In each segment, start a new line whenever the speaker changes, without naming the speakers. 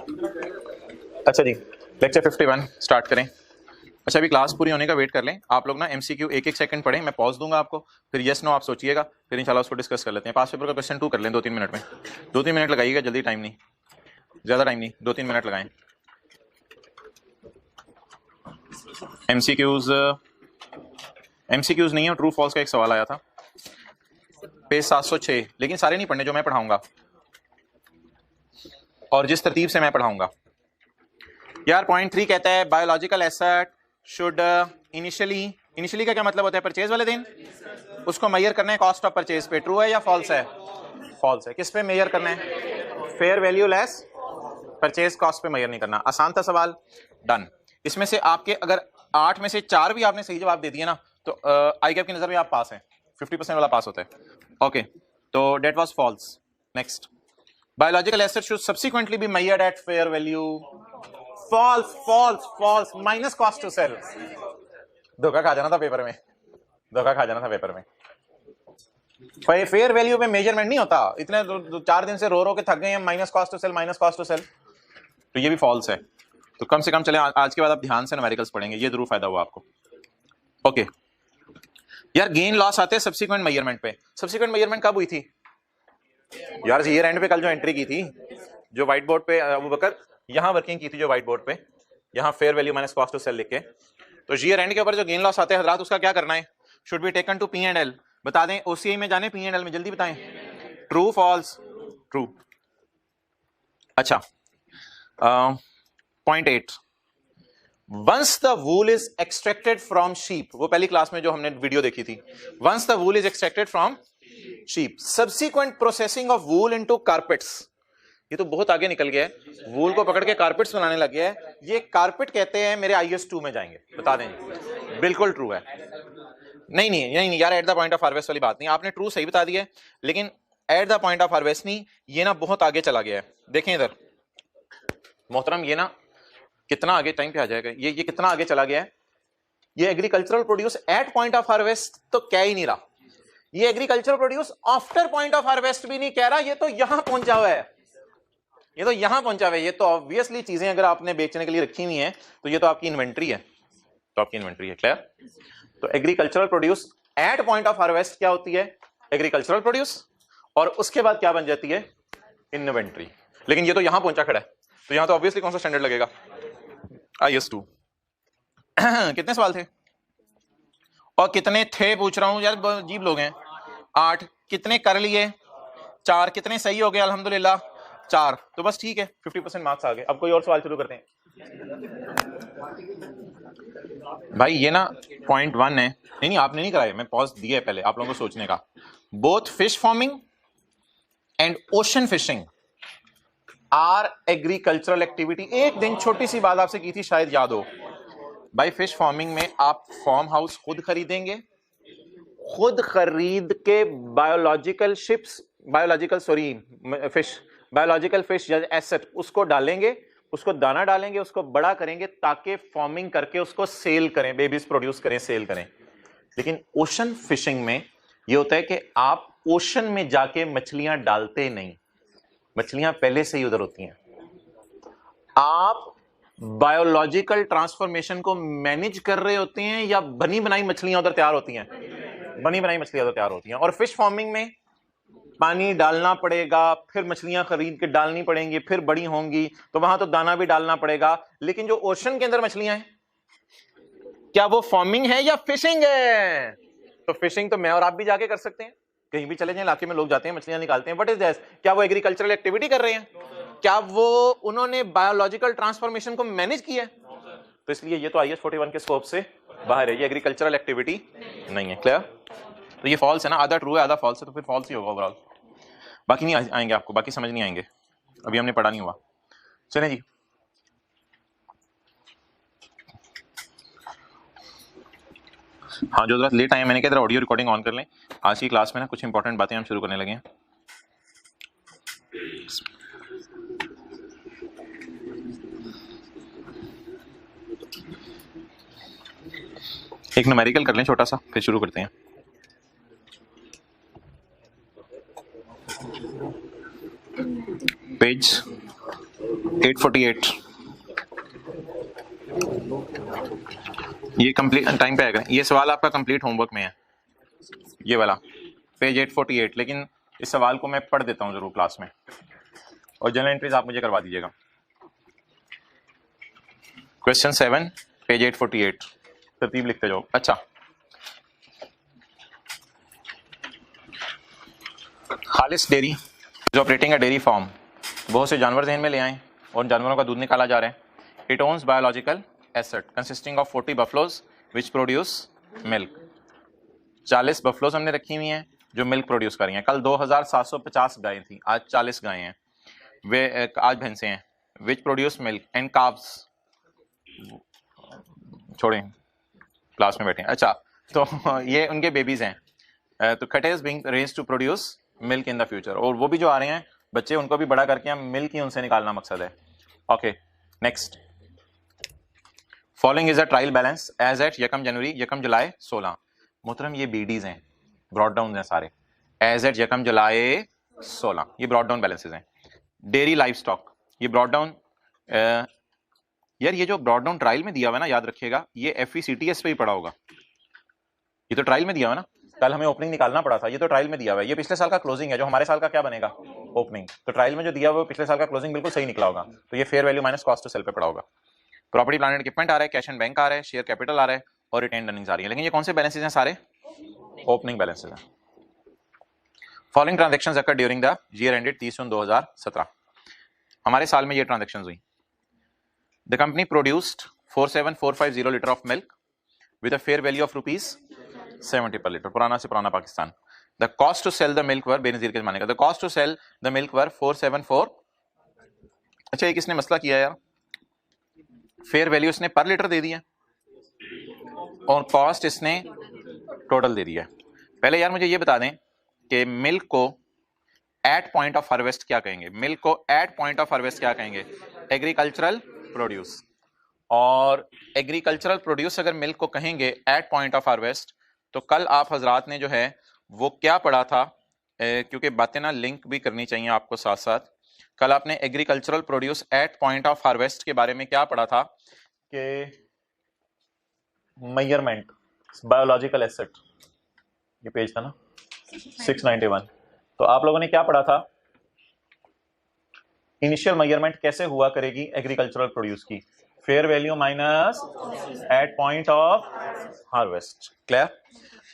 अच्छा जी, lecture 51 start करें। अच्छा, अभी क्लास पूरी होने का वेट कर लें आप लोग ना। एमसीक्यू एक एक सेकंड पढ़ें, मैं पॉज दूंगा आपको, फिर यस नो आप सोचिएगा, फिर इंशाल्लाह उसको डिस्कस कर लेते हैं। पास पेपर का क्वेश्चन 2 कर लें 2-3 मिनट में। 2-3 मिनट लगाइएगा, जल्दी, टाइम नहीं, ज़्यादा टाइम नहीं, 2-3 मिनट लगाएं। एमसीक्यूज नहीं है, ट्रू फॉल्स का एक सवाल आया था, पेज 706, लेकिन सारे नहीं पढ़ने जो मैं पढ़ाऊंगा और जिस तरतीब से मैं पढ़ाऊंगा। यार पॉइंट 3 कहता है बायोलॉजिकल एसेट शुड इनिशियली का क्या मतलब होता है? परचेज वाले दिन उसको मेजर करना है कॉस्ट ऑफ परचेज पे। ट्रू है या फॉल्स है? फॉल्स है। किस पे मेजर करना है? Fair value less purchase cost पे मेजर नहीं करना। आसान था सवाल, डन। इसमें से आपके अगर 8 में से 4 भी आपने सही जवाब दे दिए ना तो आई कैप की नजर में आप पास हैं, 50% वाला पास होता है। ओके, तो that was false. Next, biological asset should subsequently be measured at fair value. False false false, minus cost to sell. धोखा खा जाना था पेपर में, धोखा खा जाना था पेपर में। फेयर वैल्यू पे मेजरमेंट नहीं होता। इतने 4 दिन से रो रो के थक गए हैं, minus cost to sell, minus cost to sell, तो ये भी फॉल्स है। तो कम से कम चले आज के बाद आप ध्यान से न्यूमेरिकल्स पढ़ेंगे, ये जरूर फायदा हुआ आपको। ओके यार, गेन लॉस आते हैं सब्सिक्वेंट मेजरमेंट पे। सब्सिक्वेंट मेजरमेंट कब हुई थी यार? ईयर एंड पे कल जो एंट्री की थी, जो व्हाइट बोर्ड पे अबू बकर यहां वर्किंग की थी, जो व्हाइट बोर्ड पे यहां fair value minus cost to sell लिख के, तो ईयर एंड के ऊपर जो गेन लॉस आते हैं हजरात, उसका क्या करना है? Should be taken to P and L. बता दें ओसीआई में जाने पी एंड एल में, जल्दी बताएं। True false? ट्रू। अच्छा, point 8, once the wool is extracted from sheep, वो पहली क्लास में जो हमने वीडियो देखी थी, once the wool is extracted from sheep, subsequent processing of wool into carpets. ये तो बहुत आगे निकल गया है, वूल को पकड़ के कारपेट्स बनाने लग गया है। ये कारपेट कहते हैं, मेरे आईएस 2 में जाएंगे, बता दें। बिल्कुल ट्रू है। नहीं नहीं नहीं नहीं यार, eight the point of harvest वाली बात नहीं, आपने ट्रू सही बता दिया है, लेकिन eight the point of harvest नहीं, ये ना बहुत आगे चला गया है। देखें इधर मोहतरम, ये ना कितना आगे, टाइम पे आ जाएगा, ये कितना आगे चला गया है। ये agricultural produce at point of harvest तो क्या ही नहीं रहा, ये agricultural produce after point of harvest भी नहीं कह रहा, ये तो यहां पहुंचा हुआ है, ये तो यहां पहुंचा हुआ है। ये तो ऑब्वियसली चीजें अगर आपने बेचने के लिए रखी हुई हैं तो ये तो आपकी इन्वेंट्री है, तो आपकी इन्वेंट्री है। क्लियर? तो agricultural produce at point of harvest क्या होती है? एग्रीकल्चरल प्रोड्यूस, और उसके बाद क्या बन जाती है? इन्वेंट्री। लेकिन ये तो यहां पहुंचा खड़ा है, तो यहां तो ऑब्वियसली कौन सा स्टैंडर्ड लगेगा? आईएस 2। कितने सवाल थे और कितने थे पूछ रहा हूं यार, अजीब लोग हैं। 8 कितने कर लिए? 4 कितने सही हो गए? अल्हम्दुलिल्लाह 4, तो बस ठीक है, 50% मार्क्स आ गए। अब कोई और सवाल शुरू करते हैं भाई। ये ना पॉइंट 1 है, नहीं नहीं आपने नहीं कराया, मैं पॉज दिया है पहले आप लोगों को सोचने का। Both fish farming and ocean fishing are agricultural activity. एक दिन छोटी सी बात आपसे की थी, शायद याद हो भाई। फिश फार्मिंग में आप फार्म हाउस खुद खरीदेंगे, खुद खरीद के बायोलॉजिकल फिश या एसेट उसको डालेंगे, उसको दाना डालेंगे, उसको बड़ा करेंगे ताकि फार्मिंग करके उसको सेल करें, बेबीज प्रोड्यूस करें, सेल करें। लेकिन ओशन फिशिंग में ये होता है कि आप ओशन में जाके मछलियां डालते नहीं, मछलियां पहले से ही उधर होती हैं। आप बायोलॉजिकल ट्रांसफॉर्मेशन को मैनेज कर रहे होते हैं या बनी बनाई मछलियां उधर तैयार होती हैं? बनी बनाई मछलियां उधर तैयार होती हैं। और फिश फार्मिंग में पानी डालना पड़ेगा, फिर मछलियां खरीद के डालनी पड़ेंगी, फिर बड़ी होंगी, तो वहां तो दाना भी डालना पड़ेगा। लेकिन जो ओशन के अंदर मछलियां हैं, क्या वो फार्मिंग है या फिशिंग है? तो फिशिंग तो मैं और आप भी जाके कर सकते हैं, कहीं भी चले जाएं, इलाके में लोग जाते हैं मछलियां निकालते हैं। What is this? क्या वो एग्रीकल्चरल एक्टिविटी कर रहे हैं? क्या वो उन्होंने बायोलॉजिकल ट्रांसफॉर्मेशन को मैनेज किया है? तो इसलिए ये तो आईएस 41 के स्कोप से बाहर है, ये एग्रीकल्चरल एक्टिविटी नहीं है। क्लियर? तो ये फॉल्स है ना, आधा ट्रू है आधा फॉल्स है, तो फिर फॉल्स ही होगा ओवरऑल। बाकी नहीं आएंगे आपको, बाकी समझ नहीं आएंगे, अभी हमने पढ़ा नहीं हुआ। चलें जी, हाँ जो जरा लेट आए, मैंने कहा ऑडियो रिकॉर्डिंग ऑन कर लें। आज की क्लास में ना कुछ इंपॉर्टेंट बातें हम शुरू करने लगे हैं। एक न्यूमेरिकल कर लें छोटा सा, फिर शुरू करते हैं। पेज 848 ये कंप्लीट टाइम पे आएगा। ये सवाल आपका कंप्लीट होमवर्क में है, ये वाला पेज 848। लेकिन इस सवाल को मैं पढ़ देता हूँ जरूर क्लास में, और जनरल एंट्रीज आप मुझे करवा दीजिएगा। क्वेश्चन 7 पेज 848, तरतीब लिखते जाओ। अच्छा, खालिस डेयरी जो ऑपरेटिंग है डेयरी फार्म, बहुत से जानवर जहन में ले आए और जानवरों का दूध निकाला जा रहा है। It owns biological asset consisting of 40 buffaloes which produce milk. 40 buffaloes हमने रखी हुई हैं जो मिल्क प्रोड्यूस कर रही हैं। कल 2750 गायें थी, आज 40 गायें हैं, वे आज भैंसे हैं। विच प्रोड्यूस मिल्क एंड काव्स, छोड़ें क्लास में बैठे हैं। अच्छा, तो ये उनके बेबीज हैं। तो cattle is being raised to produce milk in the future, और वो भी जो आ रहे हैं बच्चे उनको भी बड़ा करके हम मिल्क ही उनसे निकालना मकसद है। Okay, next. Following is a trial balance as at यकम जनवरी यकम जुलाई 16। मोहतरम ये बीडीज हैं, ब्रॉड डाउन हैं सारे, एज एट यकम जुलाई 16 ये ब्रॉड डाउन बैलेंसेज हैं। डेयरी लाइव स्टॉक ये ब्रॉड डाउन, यार ये जो ब्रॉड डाउन ट्रायल में दिया हुआ है ना, याद रखिएगा ये FECTS पे ही पड़ा होगा। ये तो ट्रायल में दिया हुआ है ना, कल हमें ओपनिंग निकालना पड़ा था, ये तो ट्रायल में दिया हुआ है। ये पिछले साल का क्लोजिंग है, जो हमारे साल का क्या बनेगा ओपनिंग। तो ट्रायल में जो दिया हुआ है पिछले साल का क्लोजिंग बिल्कुल सही निकला होगा, तो ये fair value minus cost to sell पे पड़ा होगा। प्रॉपर्टी प्लांट एंड इक्विपमेंट आ रहा है, कैश एंड बैंक आ रहा है, शेयर कैपिटल आ रहा है और रिटेन अर्निंग्स आ रही है। लेकिन ये कौन से बैलेंसेज हैं? सारे ओपनिंग बैलेंसेज हैं। Following transactions occur during the year ended 30 June 2017। हमारे साल में ये ट्रांजैक्शंस हुई। The company produced 47450 litre of milk with a fair value of ₹70 per litre, पुराना से पुराना Pakistan. The cost to sell the milk were, Benazir के जमाने का, the cost to sell the milk were 474। अच्छा, एक इसने मसला किया यार, फेयर वैल्यू इसने पर लीटर दे दिया और कॉस्ट इसने टोटल दे दिया। पहले यार मुझे ये बता दें कि मिल्क को एट पॉइंट ऑफ हार्वेस्ट क्या कहेंगे? मिल्क को एट पॉइंट ऑफ हार्वेस्ट क्या कहेंगे? Agricultural produce. और एग्रीकल्चरल प्रोड्यूस अगर मिल्क को कहेंगे एट पॉइंट ऑफ हार्वेस्ट, तो कल आप हजरात ने जो है वो क्या पढ़ा था, क्योंकि बातें ना लिंक भी करनी चाहिए आपको साथ साथ। कल आपने agricultural produce at point of harvest के बारे में क्या पढ़ा था कि मेजरमेंट बायोलॉजिकल एसेट, ये पेज था ना 691। तो आप लोगों ने क्या पढ़ा था? इनिशियल मेजरमेंट कैसे हुआ करेगी एग्रीकल्चरल प्रोड्यूस की? Fair value minus at point of harvest. Clear?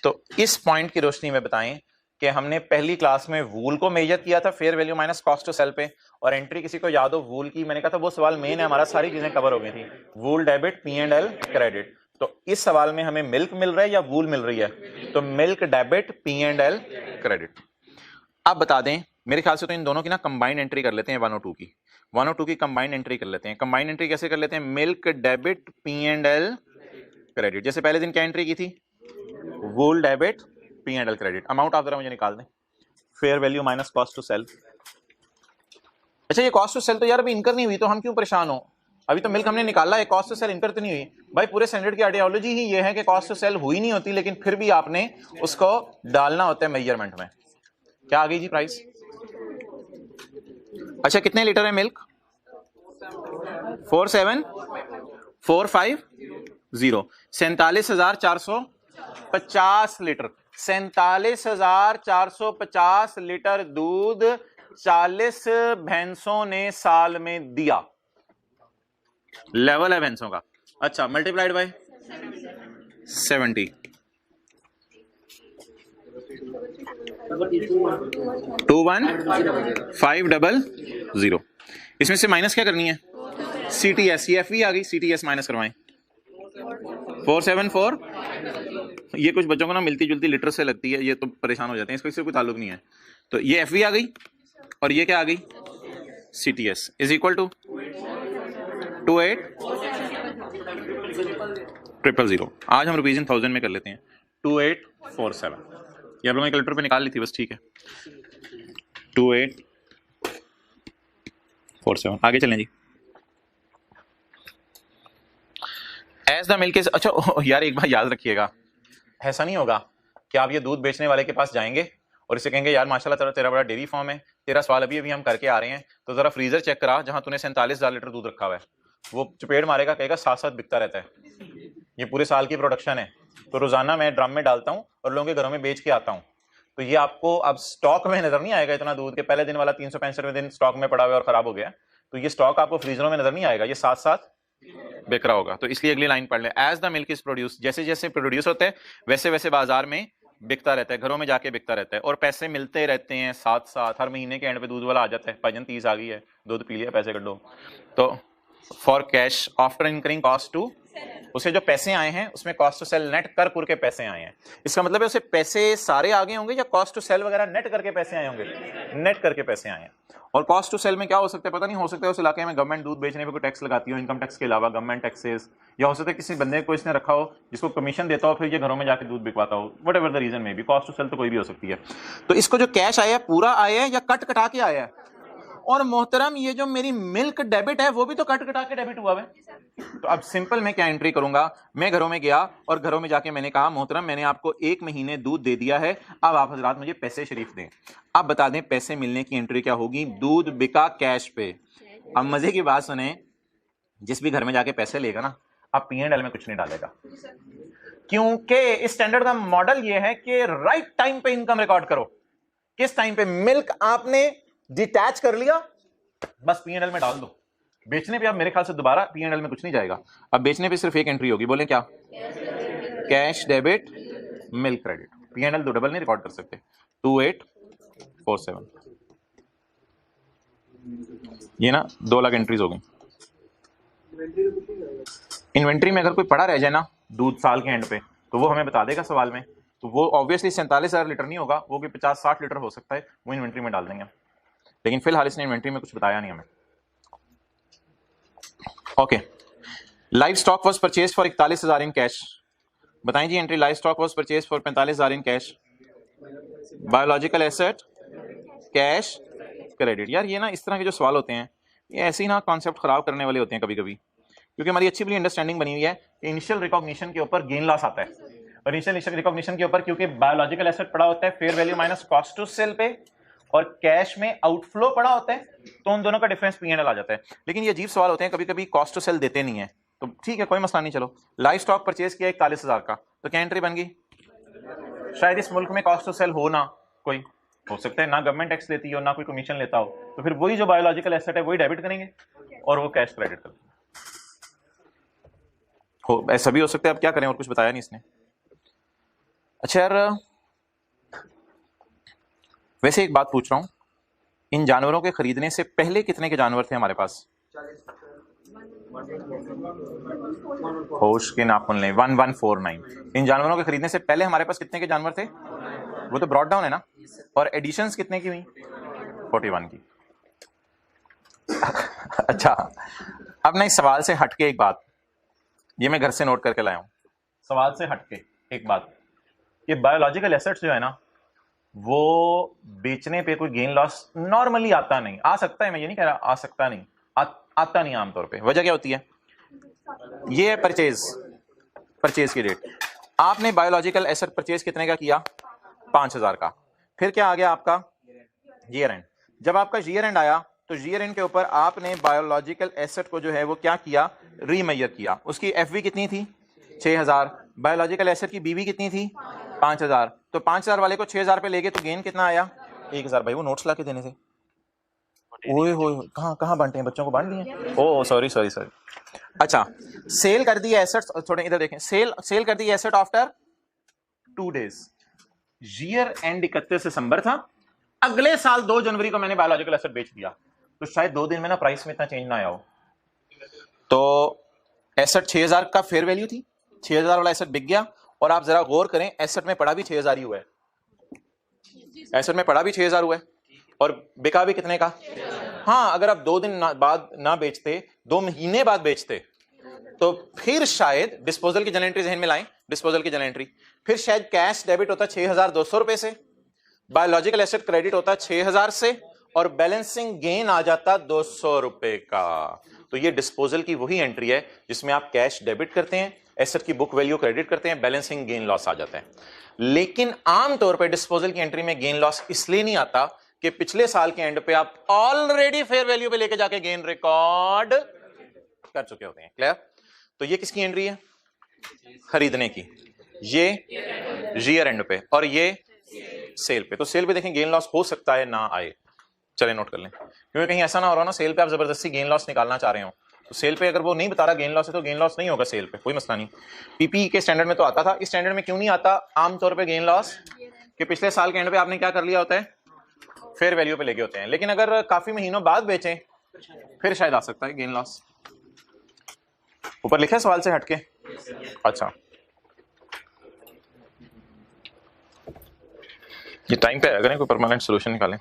तो इस पॉइंट की रोशनी में बताएं कि हमने पहली क्लास में वूल को मेजर किया था fair value minus cost to sell पे, और एंट्री किसी को याद हो वूल की? मैंने कहा था वो सवाल मेन है हमारा, सारी चीजें कवर हो गई थी। वूल डेबिट, P&L क्रेडिट। तो इस सवाल में हमें मिल्क मिल रहा है या वूल मिल रही है? तो मिल्क डेबिट, P&L क्रेडिट। अब बता दें, मेरे ख्याल से तो इन दोनों की ना कंबाइंड एंट्री कर लेते हैं 102 की। 102 की कंबाइंड एंट्री कर लेते हैं। कंबाइंड एंट्री कैसे कर लेते हैं? Milk debit, P&L credit. जैसे पहले दिन क्या एंट्री की थी? वूल डेबिट, P&L क्रेडिट। अमाउंट आप जरा मुझे निकाल दें। Fair value minus cost to sell. अच्छा, ये कॉस्ट टू सेल तो यार अभी इनकर नहीं हुई, तो हम क्यों परेशान हो? अभी तो मिल्क हमने निकाला है, कॉस्ट टू सेल इनकर तो नहीं हुई। भाई पूरे स्टैंडर्ड की आइडियोलॉजी ही ये है कि कॉस्ट टू सेल हुई नहीं होती, लेकिन फिर भी आपने उसको डालना होता है मेजरमेंट में। क्या आ गई जी प्राइस? अच्छा, कितने लीटर है मिल्क? 47450, 47,450 लीटर। 47,450 लीटर दूध 40 भैंसों ने साल में दिया। लेवल है भैंसों का। अच्छा, मल्टीप्लाइड बाय 70, 21500। इसमें से माइनस क्या करनी है? CTS। ये FV आ गई, CTS माइनस करवाएं। 474, ये कुछ बच्चों को ना मिलती जुलती लीटर से लगती है, ये तो परेशान हो जाते हैं, इससे कोई ताल्लुक नहीं है। तो ये FV आ गई और ये क्या आ गई? CTS is equal to 28,000। आज हम रुपीज इन 1000 में कर लेते हैं। 2847, ये आप लोगों ने कैलकुलेटर पे निकाल ली थी बस, ठीक है। 2847। आगे चलें जी। एज द मिल्क इज, अच्छा यार एक बार याद रखिएगा, ऐसा नहीं होगा कि आप ये दूध बेचने वाले के पास जाएंगे और इसे कहेंगे यार माशाल्लाह तेरा बड़ा डेयरी फार्म है, तेरा सवाल अभी अभी हम करके आ रहे हैं, तो जरा फ्रीजर चेक करा जहां तूने 47,000 लीटर दूध रखा हुआ है। वो चपेट मारेगा, कहेगा साथ साथ बिकता रहता है, ये पूरे साल की प्रोडक्शन है, तो रोजाना मैं ड्रम में डालता हूँ और लोगों के घरों में बेच के आता हूँ। तो ये आपको अब स्टॉक में नजर नहीं आएगा इतना दूध के पहले दिन वाला 365वें दिन स्टॉक में पड़ा हुआ और खराब हो गया, तो ये स्टॉक आपको फ्रीजरों में नजर नहीं आएगा, ये साथ साथ बिक रहा होगा। तो इसलिए अगली लाइन पढ़ ले, as the milk is produce, जैसे जैसे प्रोड्यूस होता है वैसे वैसे बाजार में बिकता रहता है, घरों में जाके बिकता रहता है, और पैसे मिलते रहते हैं साथ साथ। हर महीने के एंड पे दूध वाला आ जाता है, भाईजान 30 आ गई है, दूध पी लिया, पैसे कर दो। तो for cash after incurring cost to, उसे जो पैसे आए हैं उसमें कॉस्ट टू सेल नेट कर कुर के पैसे आए हैं। इसका मतलब है उसे पैसे सारे आगे होंगे या कॉस्ट टू सेल वगैरह नेट करके पैसे आए होंगे? नेट करके पैसे आए हैं। और कॉस्ट टू सेल में क्या हो सकता है पता नहीं, हो सकता है उस इलाके में गवर्नमेंट दूध बेचने पे कोई टैक्स लगाती हो, इनकम टैक्स के अलावा गवर्नमेंट टैक्सेस, या हो सकता है किसी बंदे को इसने रखा हो जिसको कमीशन देता हो, फिर ये घरों में जाके दूध बिकवाता हो, वट एवर द रीजन में भी, कॉस्ट टू सेल तो कोई भी हो सकती है। तो इसको जो कैश आया है पूरा आया है या कट कटा के आया है? और मोहतरम ये जो मेरी मिल्क डेबिट है वो भी तो कट कटा के डेबिट हुआ है। तो अब सिंपल मैं क्या एंट्री करूंगा, मैं घरों में गया और घरों में जाके मैंने कहा मोहतरम मैंने आपको 1 महीने दूध दे दिया है, अब आप हजरात मुझे पैसे शरीफ दें। अब बता दें पैसे मिलने की एंट्री क्या होगी, दूध बिका कैश पे। अब मजे की बात सुने, जिस भी घर में जाके पैसे लेगा ना, अब P&L में कुछ नहीं डालेगा, क्योंकि इस स्टैंडर्ड का मॉडल ये है कि राइट टाइम पे इनकम रिकॉर्ड करो। किस टाइम पे? मिल्क आपने डिटैच कर लिया, बस P&L में डाल दो। बेचने पे अब मेरे ख्याल से दोबारा P&L में कुछ नहीं जाएगा, अब बेचने पे सिर्फ एक एंट्री होगी, बोले क्या? Cash debit milk credit. P&L दो डबल नहीं रिकॉर्ड कर सकते। 2847 ये ना 2 लाख एंट्रीज हो गई। इन्वेंट्री में अगर कोई पड़ा रह जाए ना दूध साल के एंड पे, तो वो हमें बता देगा सवाल में, तो वो ऑब्वियसली 47,000 लीटर नहीं होगा, वो भी 50-60 लीटर हो सकता है, वो इन्वेंट्री में डाल देंगे। लेकिन फिलहाल इसने इन्वेंट्री में कुछ बताया नहीं हमें। Okay, live stock was purchase for 41,000 in cash. बताएं जी entry, live stock was purchase for 45,000 in cash, biological asset cash credit. यार ये ना इस तरह के जो सवाल होते हैं ये ऐसे ही ना कॉन्सेप्ट खराब करने वाले होते हैं कभी कभी, क्योंकि हमारी अच्छी बड़ी अंडरस्टैंडिंग बनी हुई है कि इनिशियल रिकॉग्निशन के ऊपर गेन लॉस आता है, और इनिशियल रिकॉग्निशन के ऊपर क्योंकि बायोलॉजिकल एसेट पड़ा होता है fair value minus cost to sell पे, और कैश में आउटफ्लो पड़ा होता है, तो उन दोनों का डिफरेंस P&L आ जाता है। लेकिन ये अजीब सवाल होते हैं, कभी कभी कॉस्ट टू सेल देते नहीं है, तो ठीक है कोई मसला नहीं। चलो लाइव स्टॉक परचेज किया 41,000 का, तो क्या एंट्री बन गई? शायद इस मुल्क में कॉस्ट टू सेल हो ना, कोई हो सकता है ना गवर्नमेंट टैक्स लेती हो ना कोई कमीशन लेता हो, तो फिर वही जो बायोलॉजिकल एसेट है वही डेबिट करेंगे और वो कैश क्रेडिट करेंगे। हो ऐसा भी हो सकता है, अब क्या करें, और कुछ बताया नहीं इसने। अच्छा यार वैसे एक बात पूछ रहा हूं, इन जानवरों के खरीदने से पहले कितने के जानवर थे हमारे पास? होश के नाखून लें 1149। इन जानवरों के खरीदने से पहले हमारे पास कितने के जानवर थे? वो तो ब्रॉड डाउन है ना, और एडिशंस कितने की हुई? 41 की। अच्छा अब ना इस सवाल से हटके एक बात, ये मैं घर से नोट करके लाया हूं, सवाल से हटके एक बात, ये बायोलॉजिकल एसेट्स जो है ना वो बेचने पे कोई गेन लॉस नॉर्मली आता नहीं, आ सकता है, मैं ये नहीं कह रहा आ सकता नहीं, आता नहीं आमतौर पे। वजह क्या होती है? ये है परचेज की रेट। आपने बायोलॉजिकल एसेट परचेज कितने का किया? 5,000 का। फिर क्या आ गया आपका? Year and. जब आपका ईयर एंड आया तो ईयर एंड के ऊपर आपने बायोलॉजिकल एसेट को जो है वो क्या किया? रीमेजर किया। उसकी एफवी कितनी थी? 6,000। बायोलॉजिकल एसेट की बीवी कितनी थी? 5,000। तो 5,000 वाले को 6,000 पे ले गए तो गेन कितना आया? 1,000। भाई वो नोट्स ला के देने थे। ओए होए कहाँ बांटे हैं, बच्चों को बांट दिए? ओ सॉरी। अच्छा सेल कर दी एसेट्स, थोड़े इधर देखें, सेल कर the asset after 2 days. Year and 31 दिसंबर था, अगले साल 2 जनवरी को मैंने बायोलॉजिकल एसेट बेच दिया, तो शायद 2 दिन में ना प्राइस में इतना चेंज ना आया हो। तो एसेट 6,000 का फेयर वैल्यू थी, 6,000 वाला एसेट बिक गया, और आप जरा गौर करें एसेट में पड़ा भी 6,000 ही हुआ है, एसेट में पड़ा भी 6,000 हुआ है और बिका भी कितने का? हाँ अगर आप 2 दिन बाद ना बेचते, 2 महीने बाद बेचते, तो फिर शायद डिस्पोजल की जनरल एंट्री जहन में लाएं, डिस्पोजल की जनरल एंट्री, फिर शायद कैश डेबिट होता 6,200 रुपए से, बायोलॉजिकल एसेट क्रेडिट होता 6,000 से, और बैलेंसिंग गेन आ जाता 200 रुपए का। तो ये डिस्पोजल की वही एंट्री है जिसमें आप कैश डेबिट करते हैं, एसेट की बुक वैल्यू क्रेडिट करते हैं, बैलेंसिंग गेन लॉस आ जाता है। लेकिन आमतौर पर डिस्पोजल की एंट्री में गेन लॉस इसलिए नहीं आता कि पिछले साल के एंड पे आप ऑलरेडी फेयर वैल्यू पे लेके जाके गेन रिकॉर्ड कर चुके होते हैं। क्लियर? तो ये किसकी एंट्री है? खरीदने की। ये ईयर एंड पे और ये सेल पे। तो सेल पे देखें गेन लॉस हो सकता है ना आए, चले नोट कर लें, क्योंकि कहीं ऐसा ना हो रहा ना सेल पे आप जबरदस्ती गेन लॉस निकालना चाह रहे हो। तो सेल पे अगर वो नहीं बता रहा गेन लॉस है तो गेन लॉस नहीं होगा सेल पे, कोई मसला नहीं। पीपी के स्टैंडर्ड में तो आता था, इस स्टैंडर्ड में क्यों नहीं आता आमतौर पे गेन लॉस? कि पिछले साल के एंड पे आपने क्या कर लिया होता है, फेयर वैल्यू पे लेके होते हैं। लेकिन अगर काफी महीनों बाद बेचें फिर शायद आ सकता है गेन लॉस। ऊपर लिखे सवाल से हटके। अच्छा, ये टाइम पे अगर कोई परमानेंट सोल्यूशन निकालें।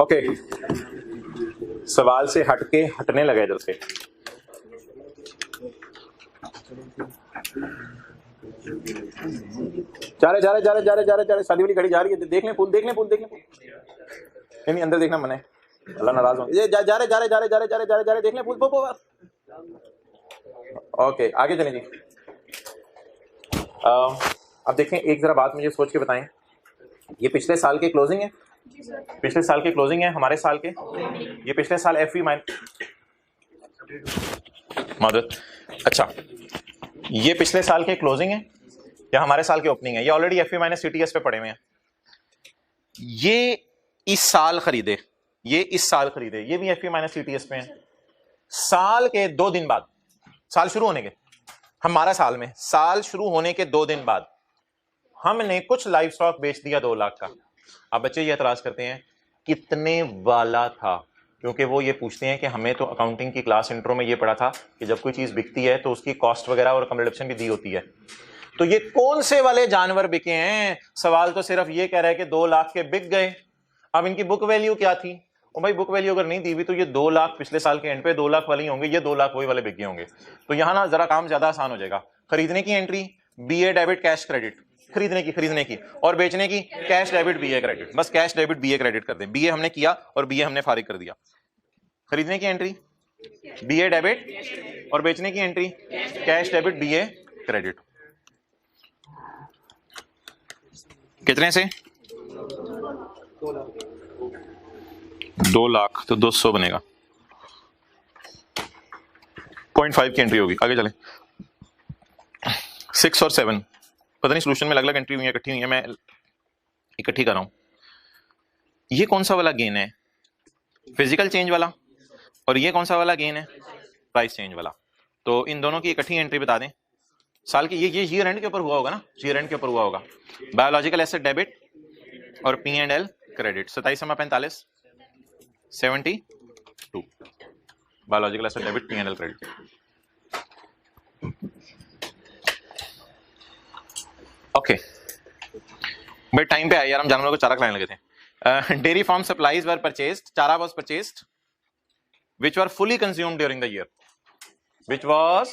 ओके, सवाल से हटके हटने लगे इधर से। जा रहे शादी वाली गाड़ी जा रही है, देख लें फूल, देख लें फूल, देख लें फूल। नहीं अंदर देखना मना है, अल्लाह नाराज हो। ये जा रहे देख लें फूल। ओके आगे चलें जी। अब देखें, एक जरा बात मुझे सोच के बताएं, ये पिछले साल के क्लोजिंग है, पिछले साल के क्लोजिंग है हमारे साल के, ये पिछले साल एफई मादरत। अच्छा, ये पिछले साल के क्लोजिंग है या हमारे साल के ओपनिंग है? ये ऑलरेडी एफई माइनस सीटीएस पे पड़े हुए हैं। ये इस साल खरीदे, ये इस साल खरीदे, ये भी एफई माइनस सीटीएस पे है। साल के 2 दिन बाद, साल शुरू होने के, हमारा साल में साल शुरू होने के 2 दिन बाद हमने कुछ लाइव स्टॉक बेच दिया 2 लाख का। अब बच्चे ये एतराज करते हैं कितने वाला था, क्योंकि वो ये पूछते हैं कि हमें तो अकाउंटिंग की क्लास इंट्रो में ये पढ़ा था कि जब कोई चीज बिकती है तो उसकी कॉस्ट वगैरह और कम रिडक्शन भी दी होती है। तो ये कौन से वाले जानवर बिके हैं? सवाल तो सिर्फ ये कह रहा है कि 2 लाख के बिक गए। अब इनकी बुक वैल्यू क्या थी? और भाई बुक वैल्यू अगर नहीं दी हुई तो ये 2 लाख पिछले साल के एंड पे 2 लाख वाले ही होंगे, ये 2 लाख वही वाले बिक गए होंगे। तो यहां ना जरा काम ज्यादा आसान हो जाएगा। खरीदने की entry BA debit cash credit, खरीदने की, और बेचने की कैश डेबिट बीए क्रेडिट। बस कैश डेबिट बीए क्रेडिट कर दें, बीए हमने किया और बीए हमने फारिग कर दिया। खरीदने की एंट्री बीए डेबिट और बेचने की entry cash debit BA credit. कितने से? 2 लाख, तो 200 बनेगा। 0.5 की एंट्री होगी। आगे चलें। 6 और 7 पता नहीं सोल्यूशन में अलग अलग एंट्री हुई है, इकट्ठी हुई है, मैं इकट्ठी कर रहा हूं। ये कौन सा वाला गेन है? फिजिकल चेंज वाला। और ये कौन सा वाला गेन है? प्राइस चेंज वाला। तो इन दोनों की इकट्ठी एंट्री बता दें साल की। ये ईयर एंड के ऊपर हुआ होगा ना, ईयर एंड के ऊपर हुआ होगा। बायोलॉजिकल एसेट डेबिट और P&L credit 27/45 72। Biological asset debit P&L credit. Okay भाई टाइम पे आए यार, हम जानवरों को चारा खिलाने लगे थे। डेयरी फार्म सप्लाईज वर परचेज्ड, चारा was purchased which were fully consumed during the year, which was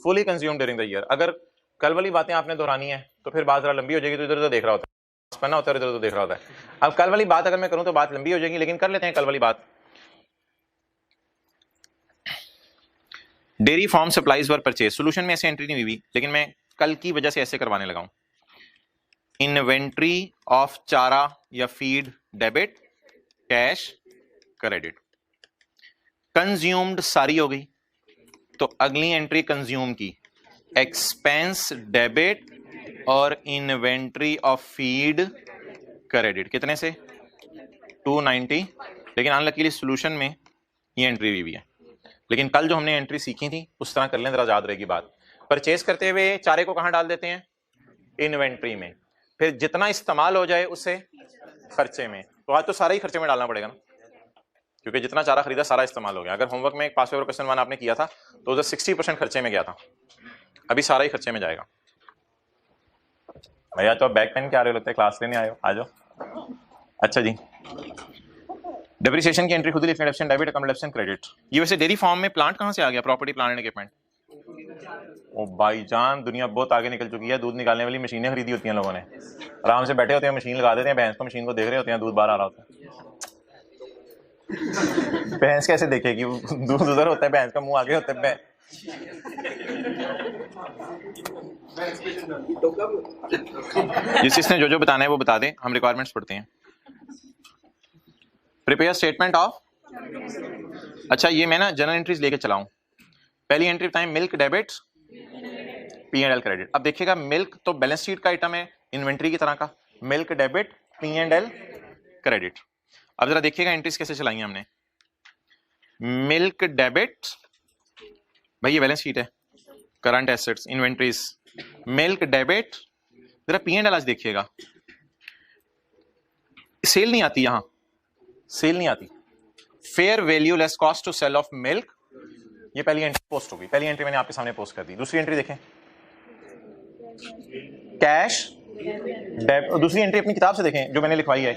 fully consumed during the year। अगर कल वाली बातें आपने दोहरानी है तो फिर बात जरा लंबी हो जाएगी, तो इधर उधर देख रहा होता है, पन्ना होता है इधर उधर देख रहा होता है। अब कल वाली बात अगर मैं करूं तो बात लंबी हो जाएगी, लेकिन कर लेते हैं कल वाली बात। Dairy farm supplies were purchase, solution में ऐसे एंट्री नहीं हुई, लेकिन मैं कल की वजह से ऐसे करवाने लगा हूं। इन्वेंट्री ऑफ चारा या feed debit, cash credit. Consumed सारी हो गई, तो अगली एंट्री कंज्यूम की, एक्सपेंस डेबिट और इन्वेंट्री ऑफ फीड क्रेडिट। कितने से? 290। लेकिन अनलकीली सॉल्यूशन में ये एंट्री भी है, लेकिन कल जो हमने एंट्री सीखी थी उस तरह कर लें, जरा याद रहेगी बात। परचेज करते हुए चारे को कहां डाल देते हैं? इन्वेंट्री में। फिर जितना इस्तेमाल हो जाए उसे खर्चे में। तो आज तो सारा ही खर्चे में डालना पड़ेगा ना, क्योंकि जितना चारा खरीदा सारा इस्तेमाल हो गया। अगर होमवर्क में एक पास पेपर क्वेश्चन 1 आपने किया था तो उधर 60% खर्चे में गया था, अभी सारा ही खर्चे में जाएगा। भैया तो बैग पेन क्या आ रहे होते हैं, क्लास लेने आए हो, आ जाओ। अच्छा जी, डेप्रिसिएशन की एंट्री खुद ही लिखनी है, डेबिट अकाउंट, डेबिट क्रेडिट। ये वैसे डेयरी फार्म में प्लांट कहां से आ गया? Property, plant and equipment. ओ भाईजान, दुनिया बहुत आगे निकल चुकी है। दूध निकालने वाली मशीनें खरीदी होती हैं लोगों ने, आराम से बैठे होते हैं, मशीन लगा देते हैं भैंस को, मशीन को देख रहे होते हैं, दूध बाहर आ रहा होता है। भैंस कैसे देखेगी? दूध उधर होता है, भैंस का मुंह आगे होता है। जिसने जो बताना है वो बता दें, हम रिक्वायरमेंट्स पढ़ते हैं। प्रिपेयर स्टेटमेंट ऑफ, अच्छा ये मैं ना जनरल एंट्रीज लेके चलाऊं। पहली एंट्री बताएं, मिल्क डेबिट P&L क्रेडिट। अब देखिएगा, मिल्क तो बैलेंस शीट का आइटम है, इन्वेंट्री की तरह का। Milk debit P&L credit. अब जरा देखिएगा एंट्रीज कैसे चलाई हमने। मिल्क डेबिट, भाई ये बैलेंस शीट है, current assets, inventories, milk debit. जरा P&L आज देखिएगा, सेल नहीं आती, यहां सेल नहीं आती। Fair value less cost to sell of milk, ये पहली एंट्री पोस्ट होगी। पहली एंट्री मैंने आपके सामने पोस्ट कर दी। दूसरी एंट्री देखें, कैश डेबिट। दूसरी एंट्री अपनी किताब से देखें जो मैंने लिखवाई है,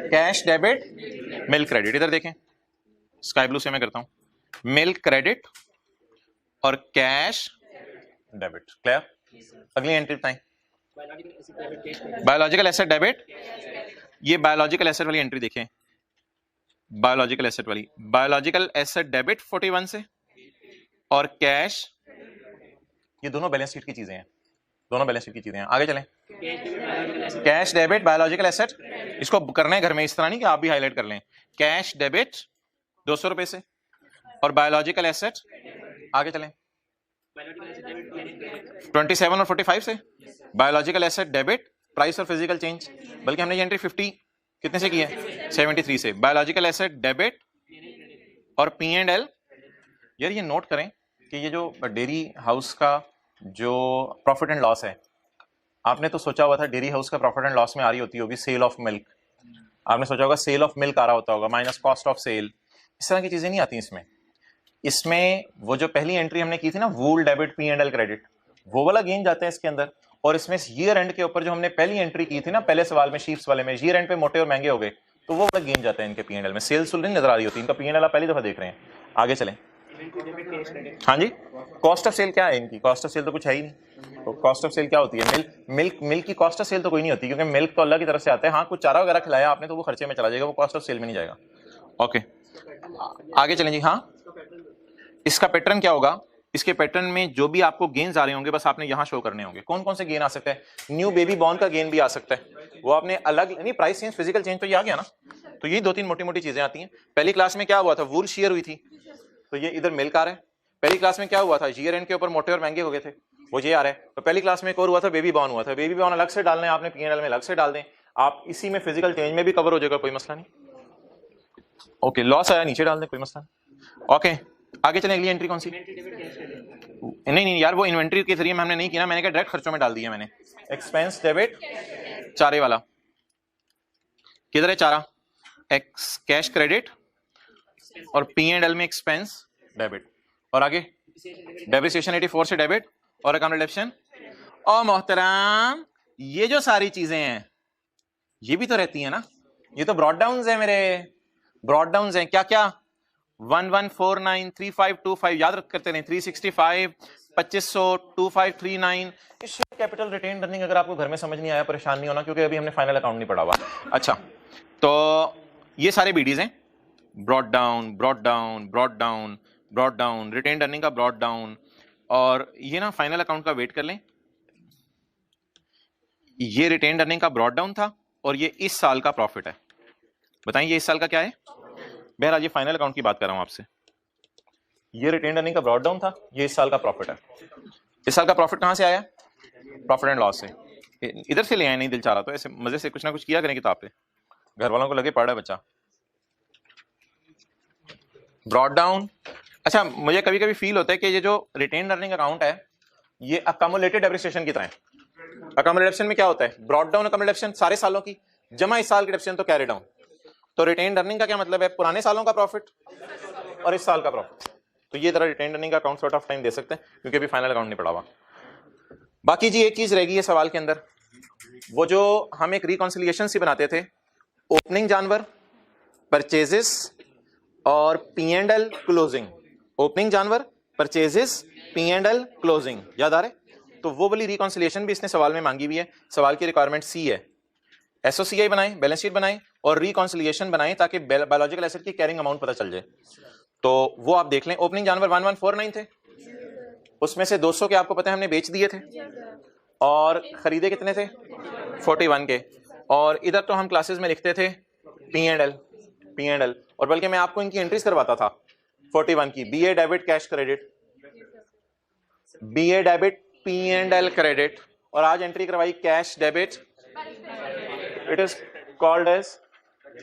कैश डेबिट मिल्क क्रेडिट। इधर देखें, स्काई ब्लू से मैं करता हूं, मिल्क क्रेडिट और कैश डेबिट। क्लियर? अगली एंट्री बताएं, बायोलॉजिकल एसेट डेबिट। ये बायोलॉजिकल एसेट वाली एंट्री देखें, बायोलॉजिकल एसेट वाली, बायोलॉजिकल एसेट डेबिट 41 से, और कैश, ये दोनों बैलेंस शीट की चीजें हैं, दोनों बैलेंस शीट की चीजें हैं। आगे चलें, कैश डेबिट बायोलॉजिकल एसेट, इसको करना है घर में, इस तरह नहीं कि आप भी हाईलाइट कर लें। कैश डेबिट 200 रुपए से, और बायोलॉजिकल एसेट, आगे चलें, 27 और 45 से। बायोलॉजिकल एसेट डेबिट प्राइस और फिजिकल चेंज, बल्कि हमने ये एंट्री 50 कितने से की है? 73 से। बायोलॉजिकल एसेट डेबिट और P&L। यार ये नोट करें कि ये जो डेयरी हाउस का जो प्रॉफिट एंड लॉस है, आपने तो सोचा हुआ था डेयरी हाउस का प्रॉफिट एंड लॉस में आ रही होती होगी सेल ऑफ मिल्क, आपने सोचा होगा सेल ऑफ मिल्क आ रहा होता होगा माइनस कॉस्ट ऑफ सेल। इस तरह की चीजें नहीं आती इसमें। इसमें वो जो पहली एंट्री हमने की थी ना, वूल डेबिट P&L क्रेडिट, वो वाला गेन जाता है इसके अंदर। और इसमें ईयर एंड के ऊपर जो हमने पहली एंट्री की थी ना, पहले सवाल में शीप्स वाले में, ईयर एंड पे मोटे और महंगे हो गए, तो वो वाला गेन जाता है इनके P&L में। सेल्स नहीं नजर आ रही होती, इनका P&L आप पहली दफा देख रहे हैं। आगे चलें, हाँ जी, कॉस्ट ऑफ सेल क्या है इनकी? कॉस्ट ऑफ सेल तो कुछ है ही नहीं। तो कॉस्ट ऑफ सेल क्या होती है? मिल्क की कॉस्ट ऑफ सेल तो कोई नहीं होती, क्योंकि मिल्क तो अल्लाह की तरफ से आता है। हाँ, कुछ चारा वगैरह खिलाया आपने तो वो खर्चे में चला जाएगा, वो कॉस्ट ऑफ सेल में नहीं जाएगा। ओके, आगे चलें जी। हाँ, इसका पैटर्न क्या होगा? इसके पैटर्न में जो भी आपको गेन्स आ रहे होंगे बस आपने यहां शो करने होंगे। कौन कौन से गेन आ सकता है? न्यू बेबी बॉर्न का गेन भी आ सकता है, वो आपने अलग नहीं, प्राइस चेंज, फिजिकल चेंज तो ये आ गया ना। तो ये 2-3 मोटी मोटी चीजें आती हैं। पहली क्लास में क्या हुआ था? वूल शेयर हुई थी, तो ये इधर मिल्क आ रहा है। पहली क्लास में क्या हुआ था? ईयर एंड के ऊपर मोटे और महंगे हो गए थे, वो ये आ रहा है। तो पहली क्लास में एक और हुआ था, बेबी बॉर्न हुआ था। बेबी बॉर्न अलग से डालना है आपने, P&L में अलग से डाल दें आप, इसी में फिजिकल चेंज में भी कवर हो जाएगा, कोई मसला नहीं। ओके, लॉस आया नीचे डाल दें, कोई मसला नहीं। ओके, आगे चलें। अगली एंट्री कौन सी? नहीं यार, वो इन्वेंट्री के जरिए हमने नहीं किया, मैंने क्या डायरेक्ट खर्चों में डाल दिया मैंने। एक्सपेंस डेबिट, चारे वाला किधर है? चारा, एक्स कैश क्रेडिट, और P&L में एक्सपेंस डेबिट, और आगे डेप्रिसिएशन 84 से डेबिट, और अकाउंट डेबिशन। और मोहतराम, ये जो सारी चीजें हैं ये भी तो रहती है ना, ये तो ब्रॉड डाउन है मेरे, ब्रॉड डाउन है। क्या क्या? 1149, 3525 याद रख करते नहीं, 365, 2500, 2539। शेयर कैपिटल रिटेन अर्निंग अगर आपको घर में समझ नहीं आया परेशान नहीं होना, क्योंकि अभी हमने फाइनल अकाउंट नहीं पढ़ा हुआ। अच्छा, तो ये सारे बीडीज हैं, brought down, brought down, brought down, brought down, retain earning का ब्रॉड डाउन। और ये ना फाइनल अकाउंट का वेट कर लें, ये रिटेन अर्निंग का ब्रॉड डाउन था और ये इस साल का प्रॉफिट है। बताएं ये इस साल का क्या है? बहरहाल ये फाइनल अकाउंट की बात कर रहा हूं आपसे। ये रिटेन अर्निंग का ब्रॉड डाउन था, ये इस साल का प्रॉफिट है। इस साल का प्रॉफिट कहां से आया? प्रॉफिट एंड लॉस से। इधर से ले आए, नहीं दिल चाह रहा तो ऐसे मजे से कुछ ना कुछ किया करें किताब पे, घर वालों को लगे पढ़ रहा है बच्चा। ब्रॉड डाउन अच्छा, मुझे कभी कभी फील होता है कि ये जो रिटेन्ड अर्निंग अकाउंट है ये अकमुलेटेड डेप्रिसिएशन की तरह है। अकमुलेशन में क्या होता है? ब्रॉड डाउन अकमुलेशन सारे सालों की जमा इस साल की डेप्रिसिएशन तो कैरी डाउन। तो रिटेन्ड अर्निंग का क्या मतलब है? पुराने सालों का प्रॉफिट और इस साल का प्रॉफिट। तो ये तरह रिटेन्ड अर्निंग का अकाउंट सॉर्ट ऑफ टाइम दे सकते हैं, क्योंकि अभी फाइनल अकाउंट नहीं पड़ा हुआ। बाकी जी एक चीज रहेगी है सवाल के अंदर, वो जो हम एक रिकॉन्सिलिएशन सी बनाते थे, ओपनिंग जानवर, परचेजेस और P&L क्लोजिंग। ओपनिंग जानवर, परचेजेस, P&L क्लोजिंग, याद आ रहे? तो वो वाली रिकॉन्सिलिएशन भी इसने सवाल में मांगी हुई है। सवाल की रिक्वायरमेंट सी है, एसओसीआई बनाएं, बैलेंस शीट बनाएं और रिकॉन्सिलिएशन बनाएं ताकि बायोलॉजिकल एसेट की कैरिंग अमाउंट पता चल जाए। तो वो आप देख लें। ओपनिंग जानवर 1149 थे, उसमें से 200 के आपको पता है हमने बेच दिए थे, और खरीदे कितने थे? 41 के। और इधर तो हम क्लासेस में लिखते थे P&L, और बल्कि मैं आपको इनकी एंट्रीज करवाता था 41 की, BA debit cash credit, BA debit P&L credit, और आज एंट्री करवाई cash debit. It is called as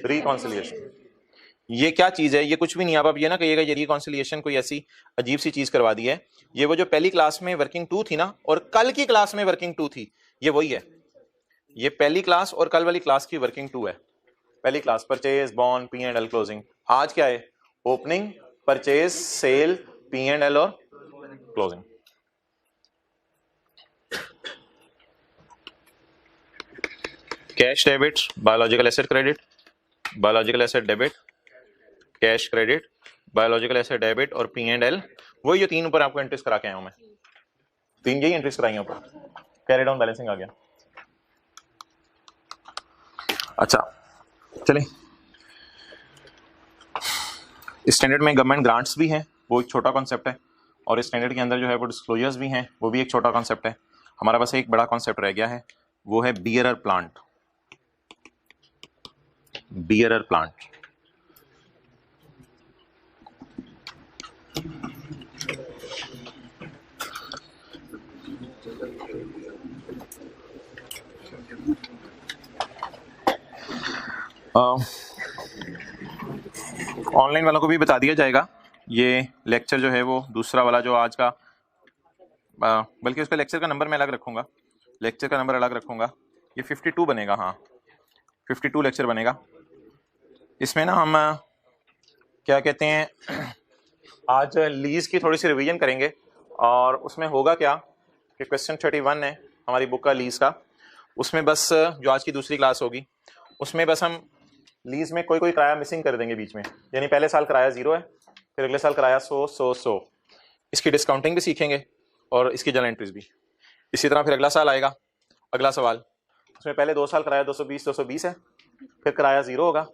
reconciliation. ये क्या चीज है? ये कुछ भी नहीं। आप ये ना कहिएगा ये रिकॉन्सिलिएशन कोई ऐसी अजीब सी चीज करवा दी है। ये वो जो पहली क्लास में वर्किंग 2 थी ना, और कल की क्लास में वर्किंग 2 थी, ये वही है। ये पहली क्लास और कल वाली क्लास की वर्किंग 2 है। पहली class purchase, bond, P&L closing. आज क्या है? ओपनिंग, परचेज, सेल, P&L और closing. Cash debit, biological asset credit, biological asset debit, cash credit, biological asset debit और P&L। वही जो 3 ऊपर आपको एंट्रीज करा के आया हूं मैं, 3 यही एंट्रीज कराई हैं ऊपर। कैरी डाउन बैलेंसिंग आ गया। अच्छा चलें, स्टैंडर्ड में गवर्नमेंट ग्रांट्स भी हैं, वो एक छोटा कॉन्सेप्ट है, और स्टैंडर्ड के अंदर जो है वो डिस्क्लोजर्स भी हैं, वो भी एक छोटा कॉन्सेप्ट है। हमारा बस एक बड़ा कॉन्सेप्ट रह गया है, वो है bearer plant. Bearer plant online वालों को भी बता दिया जाएगा। ये लेक्चर जो है वो दूसरा वाला जो आज का, बल्कि उसका लेक्चर का नंबर मैं अलग रखूंगा, लेक्चर का नंबर अलग रखूंगा। ये 52 बनेगा, हाँ 52 लेक्चर बनेगा। इसमें ना हम क्या कहते हैं, आज लीज की थोड़ी सी रिवीजन करेंगे, और उसमें होगा क्या कि क्वेश्चन 31 है हमारी बुक का लीज का, उसमें बस जो आज की दूसरी क्लास होगी उसमें बस हम लीज में कोई किराया मिसिंग कर देंगे बीच में। यानी पहले साल किराया 0 है, फिर अगले साल किराया 100, इसकी डिस्काउंटिंग भी सीखेंगे और इसकी जर्नल एंट्रीज भी। इसी तरह फिर अगला साल आएगा, अगला सवाल, उसमें पहले 2 साल किराया 220 है, फिर किराया 0 होगा,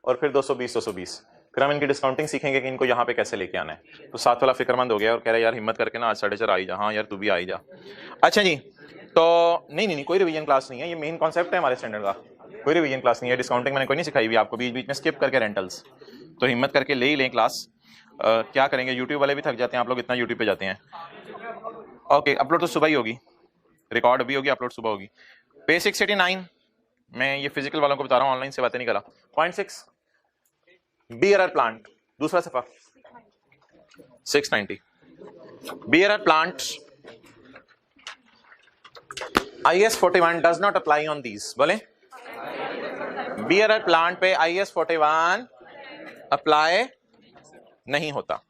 और फिर 220। फिर हम इनकी डिस्काउंटिंग सीखेंगे कि इनको यहाँ पे कैसे लेके आना है। तो साथ वाला फिक्रमंद हो गया और कह रहा है यार हिम्मत करके ना आज 4:30 आई जा। हाँ यार तू भी आई जा। अच्छा जी, तो नहीं कोई रिवीजन क्लास नहीं है, ये मेन कॉन्सेप्ट है हमारे स्टैंडर्ड का। कोई रिवीजन क्लास नहीं है, डिस्काउंटिंग मैंने कोई नहीं सिखाई हुई आपको, बीच बीच में स्किप करके रेंटल्स। तो हिम्मत करके ले ही लें क्लास। क्या करेंगे, यूट्यूब वाले भी थक जाते हैं, आप लोग इतना यूट्यूब पे जाते हैं। ओके, अपलोड तो सुबह ही होगी, रिकॉर्ड अभी होगी, अपलोड सुबह होगी। पेज 689 मैं ये फिजिकल वालों को बता रहा हूँ, ऑनलाइन से बातें नहीं करा। पॉइंट 6 बियरर प्लांट, दूसरा सफा 690। Bearer plant IS 41 does not apply on these. बोले बियरर प्लांट पे IS 41 अप्लाई नहीं होता।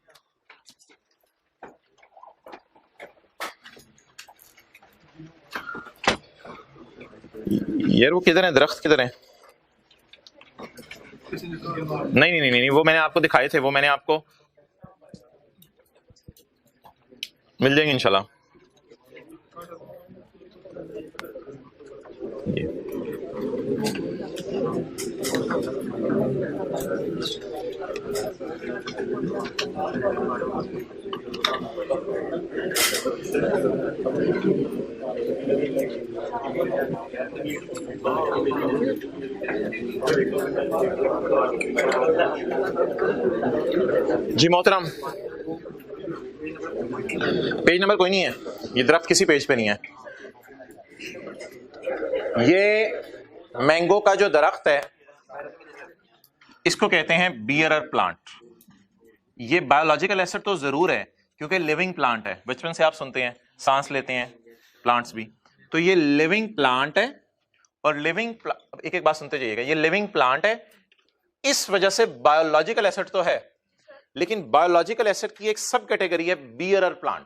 यार वो किधर है, दरख्त किधर है? नहीं, वो मैंने आपको दिखाए थे, वो मैंने आपको मिल जाएंगे इंशाल्लाह। जी मोहतरम, पेज नंबर कोई नहीं है, ये दरख्त किसी पेज पे नहीं है। ये मैंगो का जो दरख्त है इसको कहते हैं बियरर प्लांट। ये बायोलॉजिकल एसेट तो जरूर है क्योंकि लिविंग प्लांट है, बचपन से आप सुनते हैं सांस लेते हैं प्लांट्स भी, तो ये लिविंग प्लांट है। और लिविंग एक एक बात सुनते जाइएगा, ये लिविंग प्लांट है, इस वजह से बायोलॉजिकल एसेट तो है। लेकिन बायोलॉजिकल एसेट की एक सब कैटेगरी है बियरर प्लांट।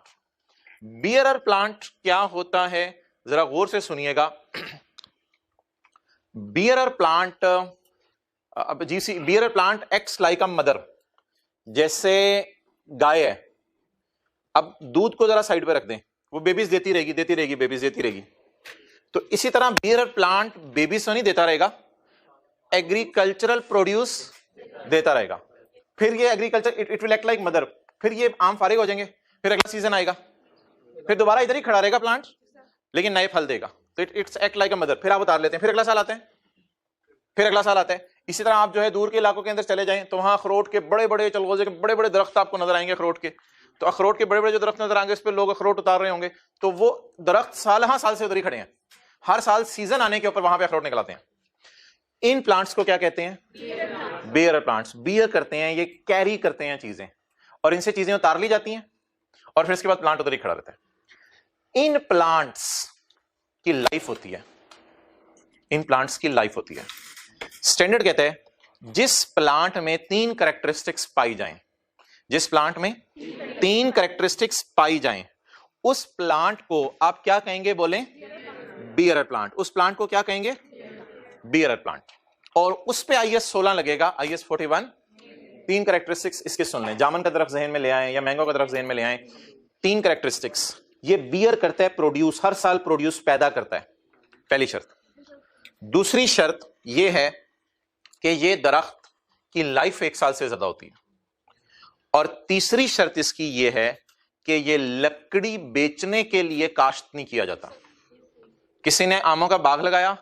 बियरर प्लांट क्या होता है जरा गौर से सुनिएगा। Bearer plant bearer plant acts like a mother. जैसे गाय है, अब दूध को जरा साइड पे रख दें, वो बेबीज देती रहेगी बेबीज देती रहेगी। तो इसी तरह बियरर प्लांट बेबीज तो नहीं देता रहेगा, एग्रीकल्चरल प्रोड्यूस देता रहेगा। फिर ये agriculture it will act like mother, फिर ये आम फारिग हो जाएंगे, फिर अगला सीजन आएगा, फिर दोबारा इधर ही खड़ा रहेगा प्लांट, लेकिन नए फल देगा। तो it's act like a mother. फिर आप उतार लेते हैं, फिर अगला साल आते हैं, फिर अगला साल आता है। इसी तरह आप जो है दूर के इलाकों के अंदर चले जाएं तो वहां अखरोट के बड़े बड़े चलगोजे के बड़े बड़े दरख्त आपको नजर आएंगे अखरोट के। तो अखरोट के बड़े बड़े जो दरख्त नजर आएंगे उस पर लोग अखरोट उतार रहे होंगे, तो वो दरख्त साल से उधर ही खड़े हैं, हर साल सीजन आने के ऊपर वहां पे अखरोट निकल आते हैं। इन प्लांट्स को क्या कहते हैं? Beer plants. बियर करते हैं, ये कैरी करते हैं चीजें, और इनसे चीजें उतार ली जाती हैं और फिर इसके बाद प्लांट उधर ही खड़ा रहता है। इन प्लांट्स की लाइफ होती है, इन प्लांट्स की लाइफ होती है। स्टैंडर्ड कहता है जिस प्लांट में 3 कैरेक्टरिस्टिक्स पाई जाएं, जिस प्लांट में 3 कैरेक्टरिस्टिक्स पाई जाएं, उस प्लांट को आप क्या कहेंगे? बोलें बियरर प्लांट। उस प्लांट को क्या कहेंगे? Bearer plant. और उस पे IS 16 लगेगा, IS 41। 3 कैरेक्टरिस्टिक्स इसके सुन लें, जामुन का दरख्त ज़हन में ले आए या मैंगो का दरख्त ज़हन में ले आए। 3 कैरेक्टरिस्टिक्स, ये बियर करता है, प्रोड्यूस, हर साल प्रोड्यूस पैदा करता है, पहली शर्त। दूसरी शर्त यह है कि ये दरख्त की लाइफ 1 साल से ज्यादा होती है। और तीसरी शर्त इसकी यह है कि ये लकड़ी बेचने के लिए काश्त नहीं किया जाता। किसी ने आमों का बाग लगाया,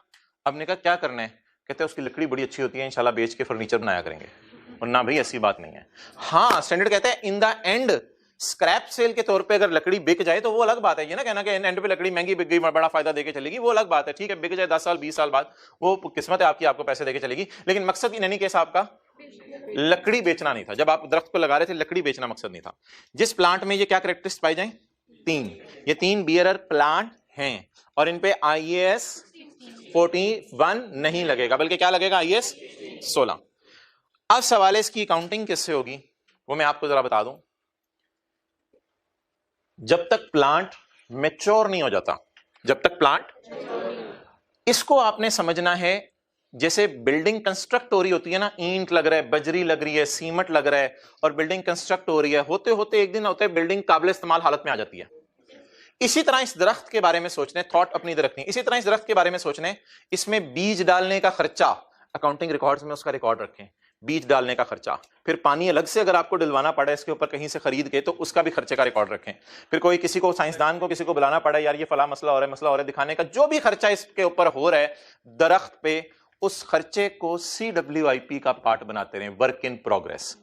अब ने कहा क्या करना है, कहते हैं उसकी लकड़ी बड़ी अच्छी होती है, इंशाल्लाह बेच के फर्नीचर बनाया करेंगे। और ना भाई ऐसी बात नहीं है। हाँ, स्टैंडर्ड कहता है in the end scrap sale के तौर पे अगर लकड़ी बिक जाए तो वो अलग बात है। ये ना कहना कि एंड पे लकड़ी महंगी बिक गई, बड़ा फायदा देके चलेगी, वो अलग बात है। ठीक है, बिक जाए 10 साल 20 साल बाद, वो किस्मत है आपकी, आपको पैसे देके चलेगी। लेकिन मकसद इन एनी केस आपका लकड़ी बेचना नहीं था। जब आप दरख्त को लगा रहे थे, लकड़ी बेचना मकसद नहीं था। जिस प्लांट में ये क्या कैरेक्टरिस्टिक्स पाई जाए? 3। ये 3 बियरर प्लांट हैं और इन पे IS 41 नहीं लगेगा, बल्कि क्या लगेगा? IS 16। अब सवाल है इसकी अकाउंटिंग किससे होगी, वो मैं आपको जरा बता दूं। जब तक प्लांट मैच्योर नहीं हो जाता, जब तक प्लांट, इसको आपने समझना है जैसे बिल्डिंग कंस्ट्रक्ट हो रही होती है ना, ईंट लग रहा है, बजरी लग रही है, सीमेंट लग रहा है और बिल्डिंग कंस्ट्रक्ट हो रही है, होते होते एक दिन होते बिल्डिंग काबिल इस्तेमाल हालत में आ जाती है। इसी तरह इस दरख्त के बारे में सोचने, थॉट अपनी इधर रखनी, इसी तरह इस दरख्त के बारे में सोचने, इसमें बीज डालने का खर्चा अकाउंटिंग रिकॉर्ड्स में उसका रिकॉर्ड रखें, बीज डालने का खर्चा, फिर पानी अलग से अगर आपको डलवाना पड़ा इसके ऊपर कहीं से खरीद के, तो उसका भी खर्चे का रिकॉर्ड रखें। फिर कोई किसी को, साइंसदान को किसी को बुलाना पड़ा, यार ये फला मसला हो रहा है, मसला हो रहा है, दिखाने का जो भी खर्चा इसके ऊपर हो रहा है दरख्त पे, उस खर्चे को CWIP का पार्ट बनाते रहे, वर्क इन प्रोग्रेस।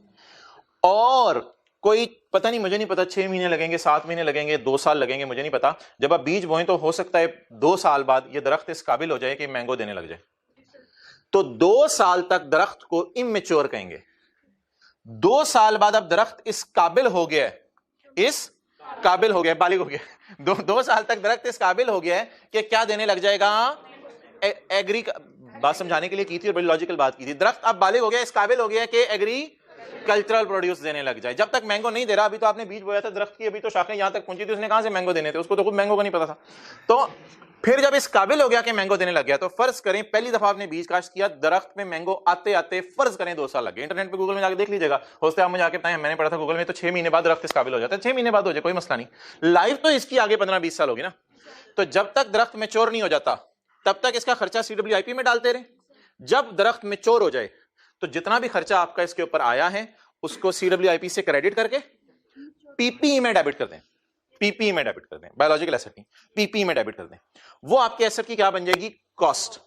और कोई पता नहीं, मुझे नहीं पता 6 महीने लगेंगे, 7 महीने लगेंगे, 2 साल लगेंगे, मुझे नहीं पता। जब आप बीज बोएं तो हो सकता है 2 साल बाद ये दरख्त इस काबिल हो जाए कि मैंगो देने लग जाए। तो 2 साल तक दरख्त को इमेच्योर कहेंगे। 2 साल बाद अब दरख्त इस काबिल हो गया है, इस काबिल हो गया, बालिग हो गया। 2 साल तक दरख्त इस काबिल हो गया है कि क्या देने लग जाएगा? एग्री बात समझाने के लिए की थी और बड़ी लॉजिकल बात की थी। दरख्त अब बालिग हो गया, इस काबिल हो गया कि एग्रीकल्चरल प्रोड्यूस देने लग जाए। जब तक मैंगो नहीं दे रहा, अभी तो आपने बीज बोया था दरख्त की, अभी तो शाखें यहां तक पहुंची थी, उसने कहां से मैंगो देने थे, उसको तो खुद मैंगो का नहीं पता था। तो फिर जब इस काबिल हो गया कि मैंगो देने लग गया, तो फर्ज करें पहली दफा आपने बीज काश्त किया, दरख्त में मैंगो आते आते फर्ज करें 2 साल लग गए। इंटरनेट पे गूगल में जाकर देख लीजिएगा, होते आप मुझे आके बताएं, मैंने पढ़ा था गूगल में, तो 6 महीने बाद दरख्त इस काबिल हो जाता है। 6 महीने बाद हो जाए कोई मसला नहीं, लाइफ तो इसकी आगे 15-20 साल होगी ना। तो जब तक दरख्त मैच्योर नहीं हो जाता तब तक इसका खर्चा CWIP में डालते रहे। जब दरख्त मैच्योर हो जाए तो जितना भी खर्चा आपका इसके ऊपर आया है उसको CWIP से क्रेडिट करके PPE में डेबिट कर दें, PPE में डेबिट कर दें, बायोलॉजिकल एसेट नहीं, PPE में डेबिट कर दें। वो आपके एसेट की क्या बन जाएगी? कॉस्ट।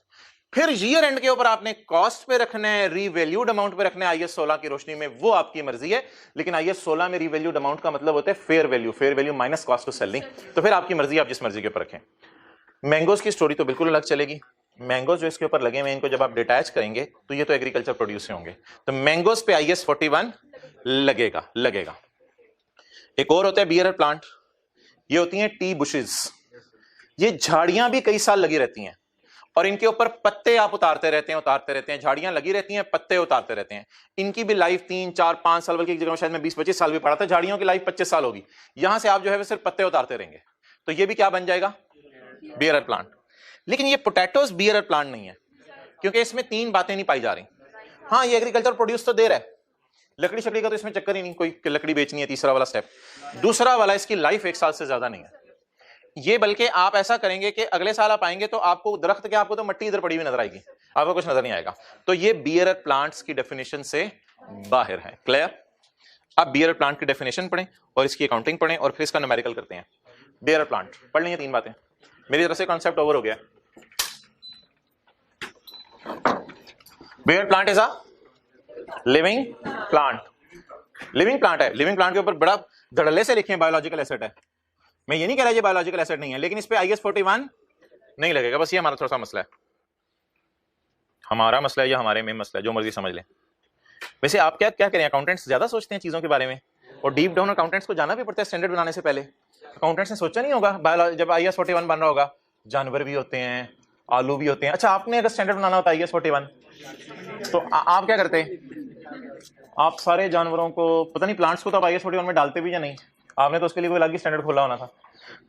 फिर ईयर एंड के ऊपर आपने कॉस्ट पे रखना है, रीवैल्यूड अमाउंट पे रखना है IS 16 की रोशनी में, वो आपकी मर्जी है। लेकिन IS 16 में रीवैल्यूड अमाउंट का मतलब होता है fair value minus cost of selling. तो फिर आपकी मर्जी, आप जिस मर्जी के ऊपर रखें। मैंगोज की स्टोरी तो बिल्कुल अलग चलेगी। मैंगोज जो इसके ऊपर लगे हुए हैं इनको जब आप डिटैच करेंगे तो ये तो एग्रीकल्चर प्रोड्यूस से होंगे, तो मैंगोज पे IS 41 लगेगा। एक और होता है बियर प्लांट, ये होती हैं टी बुशेस। ये झाड़ियां भी कई साल लगी रहती हैं और इनके ऊपर पत्ते आप उतारते रहते हैं। झाड़ियां लगी रहती हैं, पत्ते उतारते रहते हैं। इनकी भी लाइफ 3, 4, 5 साल, बल्कि एक जगह शायद मैं 20-25 साल भी पढ़ा था। झाड़ियों की लाइफ 25 साल होगी। यहां से आप जो है सिर्फ पत्ते उतारते रहेंगे, तो ये भी क्या बन जाएगा, बियर प्लांट। लेकिन ये पोटैटोज बियर प्लांट नहीं है, क्योंकि इसमें 3 बातें नहीं पाई जा रही। हाँ, ये एग्रीकल्चर प्रोड्यूस तो दे रहा है, लकड़ी शकड़ी का तो इसमें चक्कर ही नहीं, कोई लकड़ी बेचनी है, तीसरा वाला स्टेप। दूसरा वाला, इसकी लाइफ 1 साल से ज्यादा नहीं है। ये बल्कि आप ऐसा करेंगे कि अगले साल आप आएंगे तो आपको दरख्त के, आपको तो मिट्टी इधर पड़ी हुई नजर आएगी, आपको कुछ नजर नहीं आएगा। तो ये बियर प्लांट्स की डेफिनेशन से बाहर है। क्लियर? अब बियर प्लांट की डेफिनेशन पढ़ें और इसकी अकाउंटिंग पढ़ें और फिर इसका न्यूमेरिकल करते हैं। बियर प्लांट पढ़ लेंगे, 3 बातें। मेरी तरफ से कॉन्सेप्ट ओवर हो गया। Bearer plant is a living plant. Living plant है। लिविंग प्लांट के ऊपर बड़ा धड़ल्ले से लिखे बायोलॉजिकल एसेट है। मैं ये नहीं कह रहा ये बायोलॉजिकल एसेट नहीं है, लेकिन इस पे IS 41 नहीं लगेगा। बस ये हमारा थोड़ा सा मसला है, हमारा मसला है या हमारे में मसला है, जो मर्जी समझ लें। वैसे आप क्या करें, अकाउंटेंट्स ज्यादा सोचते हैं चीजों के बारे में, और डीप डाउन अकाउंटेंट्स को जाना भी पड़ता है स्टैंडर्ड बनाने से पहले। अकाउंटेंट्स ने सोचा नहीं होगा जब IS 41 बन रहा होगा, जानवर भी होते हैं, आलू भी होते हैं। अच्छा, आपने अगर स्टैंडर्ड बनाना होता IS 41 तो आप क्या करते? आप सारे जानवरों को, पता नहीं प्लांट्स को तो आप IS 41 में डालते भी या नहीं, आपने तो उसके लिए कोई अलग ही स्टैंडर्ड खोला होना था।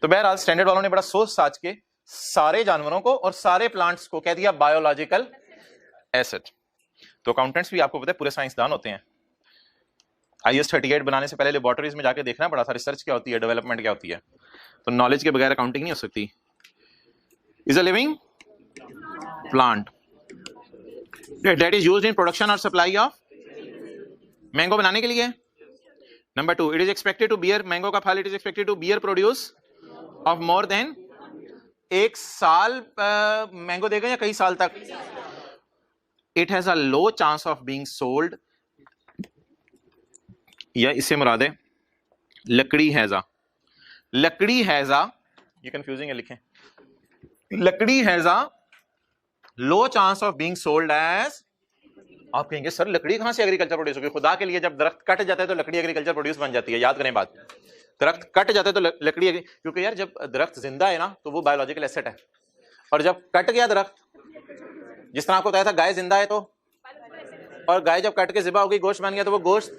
तो बहरहाल स्टैंडर्ड वालों ने बड़ा सोच साच के सारे जानवरों को और सारे प्लांट्स को कह दिया बायोलॉजिकल एसेट। तो अकाउंटेंट्स भी आपको पता है पूरे साइंसदान होते हैं। IS 38 बनाने से पहले लेबोरेटरीज में जाके देखना पड़ा था, रिसर्च क्या होती है, डेवलपमेंट क्या होती है। तो नॉलेज के बगैर अकाउंटिंग नहीं हो सकती। Is a living plant that is used in production और सप्लाई ऑफ मैंगो बनाने के लिए। Number 2, it is expected to bear, mango का फल, it is expected to bear produce of more than 1 साल मैंगो देगा या कई साल तक। It has a low chance of being sold, या इससे मुराद है लकड़ी हैजा। लकड़ी हैजा, ये कंफ्यूजिंग है, लिखें लकड़ी has a low chance of being sold as. आप कहेंगे सर लकड़ी कहां से एग्रीकल्चर प्रोड्यूस होगी? खुदा के लिए, जब दरख्त कट जाता है तो लकड़ी एग्रीकल्चर प्रोड्यूस बन जाती है। याद करें बात, दरख्त कट जाता है तो लकड़ी, क्योंकि यार जब दरख्त जिंदा है ना तो वो बायोलॉजिकल एसेट है, और जब कट गया दरख्त, जिस तरह आपको बताया था गाय जिंदा है तो, और गाय जब कट के ज़िबा हो गई, गोश्त बन गया, तो वो गोश्त,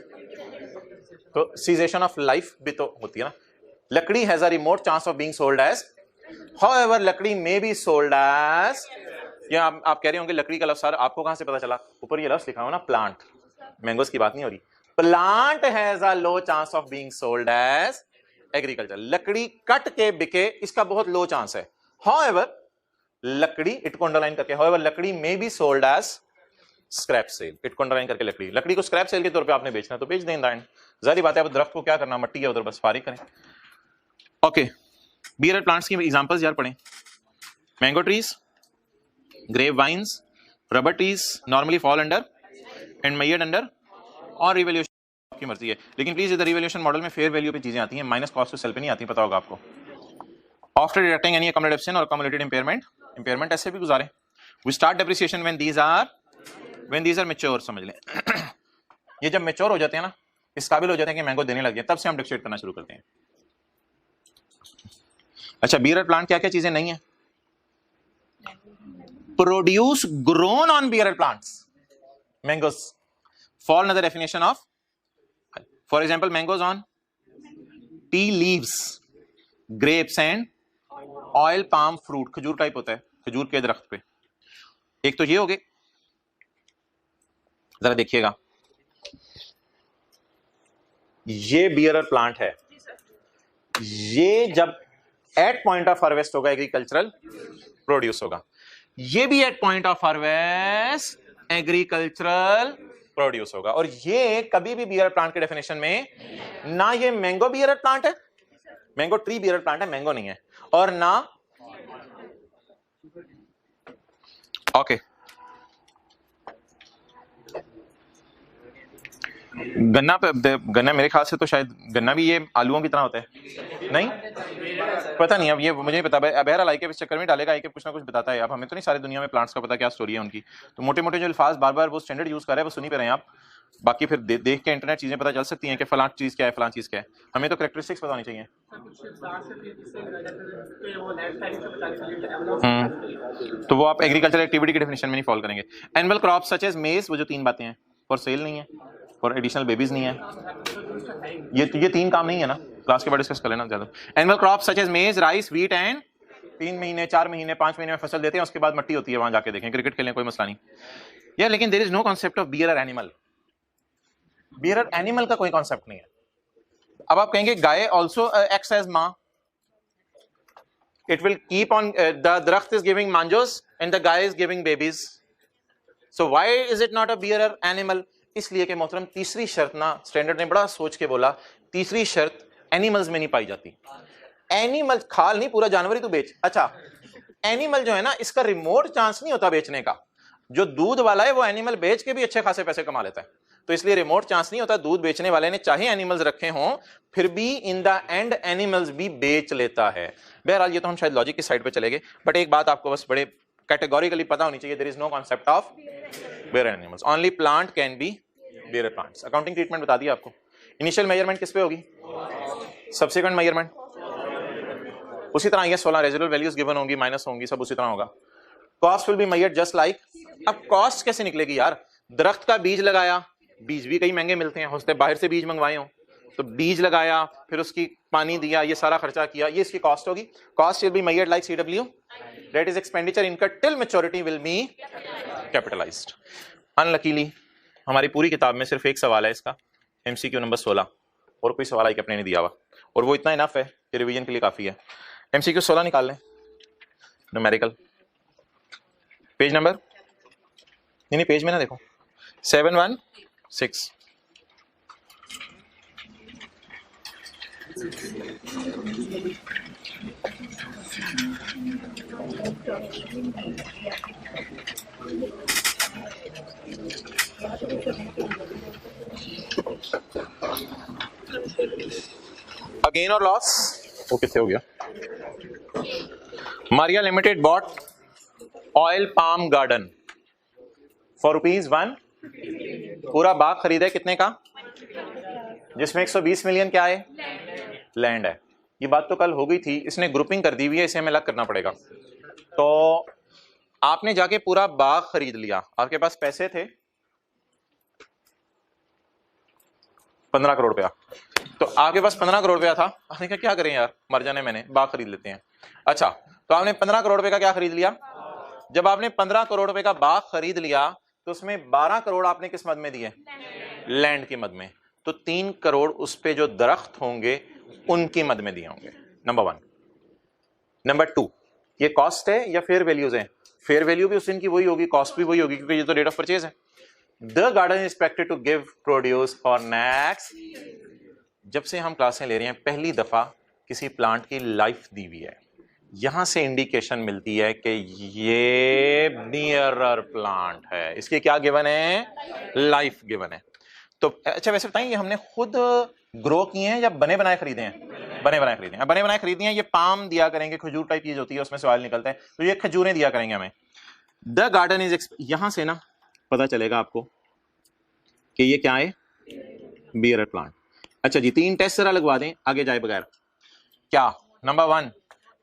तो सीजेशन ऑफ लाइफ भी तो होती है ना। लकड़ी has a remote chance of being sold as, however लकड़ी मे बी सोल्ड एज। या आप कह रहे होंगे लकड़ी का लफ्ज़ सर आपको कहां से पता चला? ऊपर ये लफ्ज़ लिखा हो ना, प्लांट। मैंगोस की बात नहीं हो रही। Plant has a low chance of being sold as agriculture. लकड़ी कट के बिके, इसका बहुत लो चांस है। हाउएवर लकड़ी, इट को अंडरलाइन करके, हाउएवर लकड़ी may be sold as scrap sale. It को अंडरलाइन करके, लकड़ी को स्क्रैप सेल के तौर पे आपने बेचना तो बेच दें। जाहिर बात है, अब दरख्त को क्या करना, मट्टी है उधर, बस फारिग करें। ओके, बियर प्लांट्स की एग्जांपल्स यार पढ़ें। Mango trees, grape vines, rubber trees normally fall under and measured under, और रिवैल्यूएशन आपकी मर्जी है। लेकिन प्लीज इधर रिवैल्यूएशन मॉडल में फेयर वैल्यू पे चीजें आती हैं, माइनस कॉस्ट टू सेल पे नहीं आती, पता होगा आपको। After deducting any accumulated depreciation और अक्यूमुलेटेड इंपेयरमेंट ऐसे भी गुजारे। We start depreciation when these are mature. समझ लें ये जब मैच्योर हो जाते हैं ना, इस काबिल हो जाते हैं कि मैंगो देने लग गए, तब से हम डेप्रिसिएट करना शुरू करते हैं। अच्छा, बियर प्लांट क्या क्या चीजें नहीं है? Produce grown on bearer plants, mangoes fall under the definition of, for example, mangoes on tea leaves, grapes and oil palm fruit। खजूर टाइप होता है, खजूर के दरख्त पे। एक तो ये हो गए, जरा देखिएगा, ये बियर प्लांट है। ये जब एट पॉइंट ऑफ हार्वेस्ट होगा एग्रीकल्चरल प्रोड्यूस होगा, ये भी at point of harvest agricultural produce होगा। और ये कभी भी बियर प्लांट के डेफिनेशन में ना ये मैंगो बियर प्लांट है, मैंगो ट्री बियर प्लांट है, मैंगो नहीं है, और ना ओके गन्ना मेरे ख्याल से तो शायद गन्ना भी ये आलूओं की तरह होता है, नहीं पता नहीं, अब ये मुझे नहीं पता। बहरहाल आई के इस चक्कर में डालेगा, आई के कुछ ना कुछ बताता है। अब हमें तो नहीं सारी दुनिया में प्लांट्स का पता क्या स्टोरी है उनकी, तो मोटे मोटे जो अल्फाज बार बार वो स्टैंडर्ड यूज कर रहे हैं वो सुनी पे रहे हैं आप। बाकी फिर देख के इंटरनेट चीजें पता चल सकती हैं कि फलां चीज क्या है, फलां चीज क्या है। हमें तो कैरेक्टरिस्टिक्स पता होनी चाहिए। तो वो आप एग्रीकल्चर एक्टिविटी की डेफिनेशन में नहीं फॉलो करेंगे। एनुअल क्रॉप सच एज मेज, वो जो 3 बातें हैं, फॉर सेल नहीं है, फॉर एडिशनल बेबीज नहीं है, ये 3 काम नहीं है ना, क्लास के बाद डिस्कस कर लेना ज्यादा। एनुअल क्रॉप सच एज मेज, राइस, व्हीट एंड 3 महीने 4 महीने 5 महीने में फसल देते हैं, उसके बाद मट्टी होती है, वहां जाके देखें, क्रिकेट खेलें, कोई मसला नहीं यार। लेकिन there is no concept of bearer animal. Bearer animal का कोई कॉन्सेप्ट नहीं है। अब आप कहेंगे गाय ऑल्सो एक्ट्स एज मां, it will keep on the drakht is giving manjos and the guy is giving babies, so why is it not a bearer animal? इसलिए कि मोहतरम तीसरी शर्त ना स्टैंडर्ड ने बड़ा सोच के बोला, तीसरी शर्त एनिमल्स में नहीं पाई जाती। एनिमल खाल नहीं, पूरा जानवर ही तो बेच। अच्छा एनिमल जो है ना, इसका रिमोट चांस नहीं होता बेचने का। जो दूध वाला है वो एनिमल बेच के भी अच्छे खासे पैसे कमा लेता है, तो इसलिए रिमोट चांस नहीं होता। दूध बेचने वाले ने चाहे एनिमल्स रखे हों, फिर भी इन द एंड एनिमल्स भी बेच लेता है। बहरहाल ये तो हम शायद लॉजिक की साइड पे चले गए, बट एक बात आपको बस बड़े कैटेगोरिकली पता होनी चाहिए, there is no concept of bearer animals, only plant can be bearer plants. Accounting treatment बता दिया आपको। इनिशियल मेजरमेंट किस पे होगी, सब्सिक्वेंट मेजरमेंट उसी तरह ये 16 रेजिडुअल वैल्यूज गिवन होंगी, माइनस होंगी, सब उसी तरह होगा। Cost will be measured just like. अब कॉस्ट कैसे निकलेगी यार, दरख्त का बीज लगाया, बीज भी कई महंगे मिलते हैं, हो सकता है बाहर से बीज मंगवाए हो, तो बीज लगाया, फिर उसकी पानी दिया, ये सारा खर्चा किया, ये इसकी कॉस्ट होगी। Cost will be measured like CW, that is expenditure incurred till maturity will be capitalised. Unluckily हमारी पूरी किताब में सिर्फ एक सवाल है इसका, MCQ नंबर 16, और कोई सवाल आई कि अपने नहीं दिया हुआ, और वो इतना इनफ है कि रिवीजन के लिए काफी है। MCQ 16 निकाल लें, न्यूमेरिकल, पेज नंबर नहीं पेज में ना देखो, 716। अगेन और लॉस, वो कितने हो गया। Maria limited bot oil palm garden for ₹1। पूरा बाग खरीदा है कितने का, जिसमें 120 मिलियन क्या है, लैंड है। ये बात तो कल हो गई थी, इसने ग्रुपिंग कर दी हुई है, इसे हमें अलग करना पड़ेगा। तो आपने जाके पूरा बाग खरीद लिया, आपके पास पैसे थे 15 करोड़ रुपया, तो आपके पास 15 करोड़ रुपया था, आपने कहा क्या करें यार, मर जाने, मैंने बाग खरीद लेते हैं। अच्छा, तो आपने 15 करोड़ रुपए का क्या खरीद लिया। जब आपने 15 करोड़ रुपए का बाग खरीद लिया, तो उसमें 12 करोड़ आपने किस मद में दिए, लैंड की मद में, तो 3 करोड़ उस पे जो दरख्त होंगे उनकी मद में दिए होंगे। नंबर 1। नंबर 2, ये कॉस्ट है या फेयर वैल्यूज है, फेयर वैल्यू भी उस दिन की वही होगी, कॉस्ट भी वही होगी, क्योंकि ये तो रेट ऑफ परचेज है। The garden is expected to give produce for next. जब से हम क्लासें ले रहे हैं, पहली दफा किसी प्लांट की लाइफ दी हुई है, यहां से इंडिकेशन मिलती है कि ये बियरर प्लांट है, इसकी क्या गिवन है, लाइफ गिवन है। तो अच्छा वैसे बताइए, ये हमने खुद ग्रो किए हैं या बने बनाए खरीदे हैं, बने बनाए खरीदे हैं। बने बनाए खरीदे हैं, ये पाम दिया करेंगे, खजूर टाइप चीज होती है, उसमें से ऑयल निकलता है, तो ये खजूरें दिया करेंगे हमें। द गार्डन इज, यहां से ना पता चलेगा आपको कि ये क्या है, बियरर प्लांट। अच्छा जी, 3 टेस्ट जरा लगवा दें आगे जाए बगैर। क्या, नंबर 1,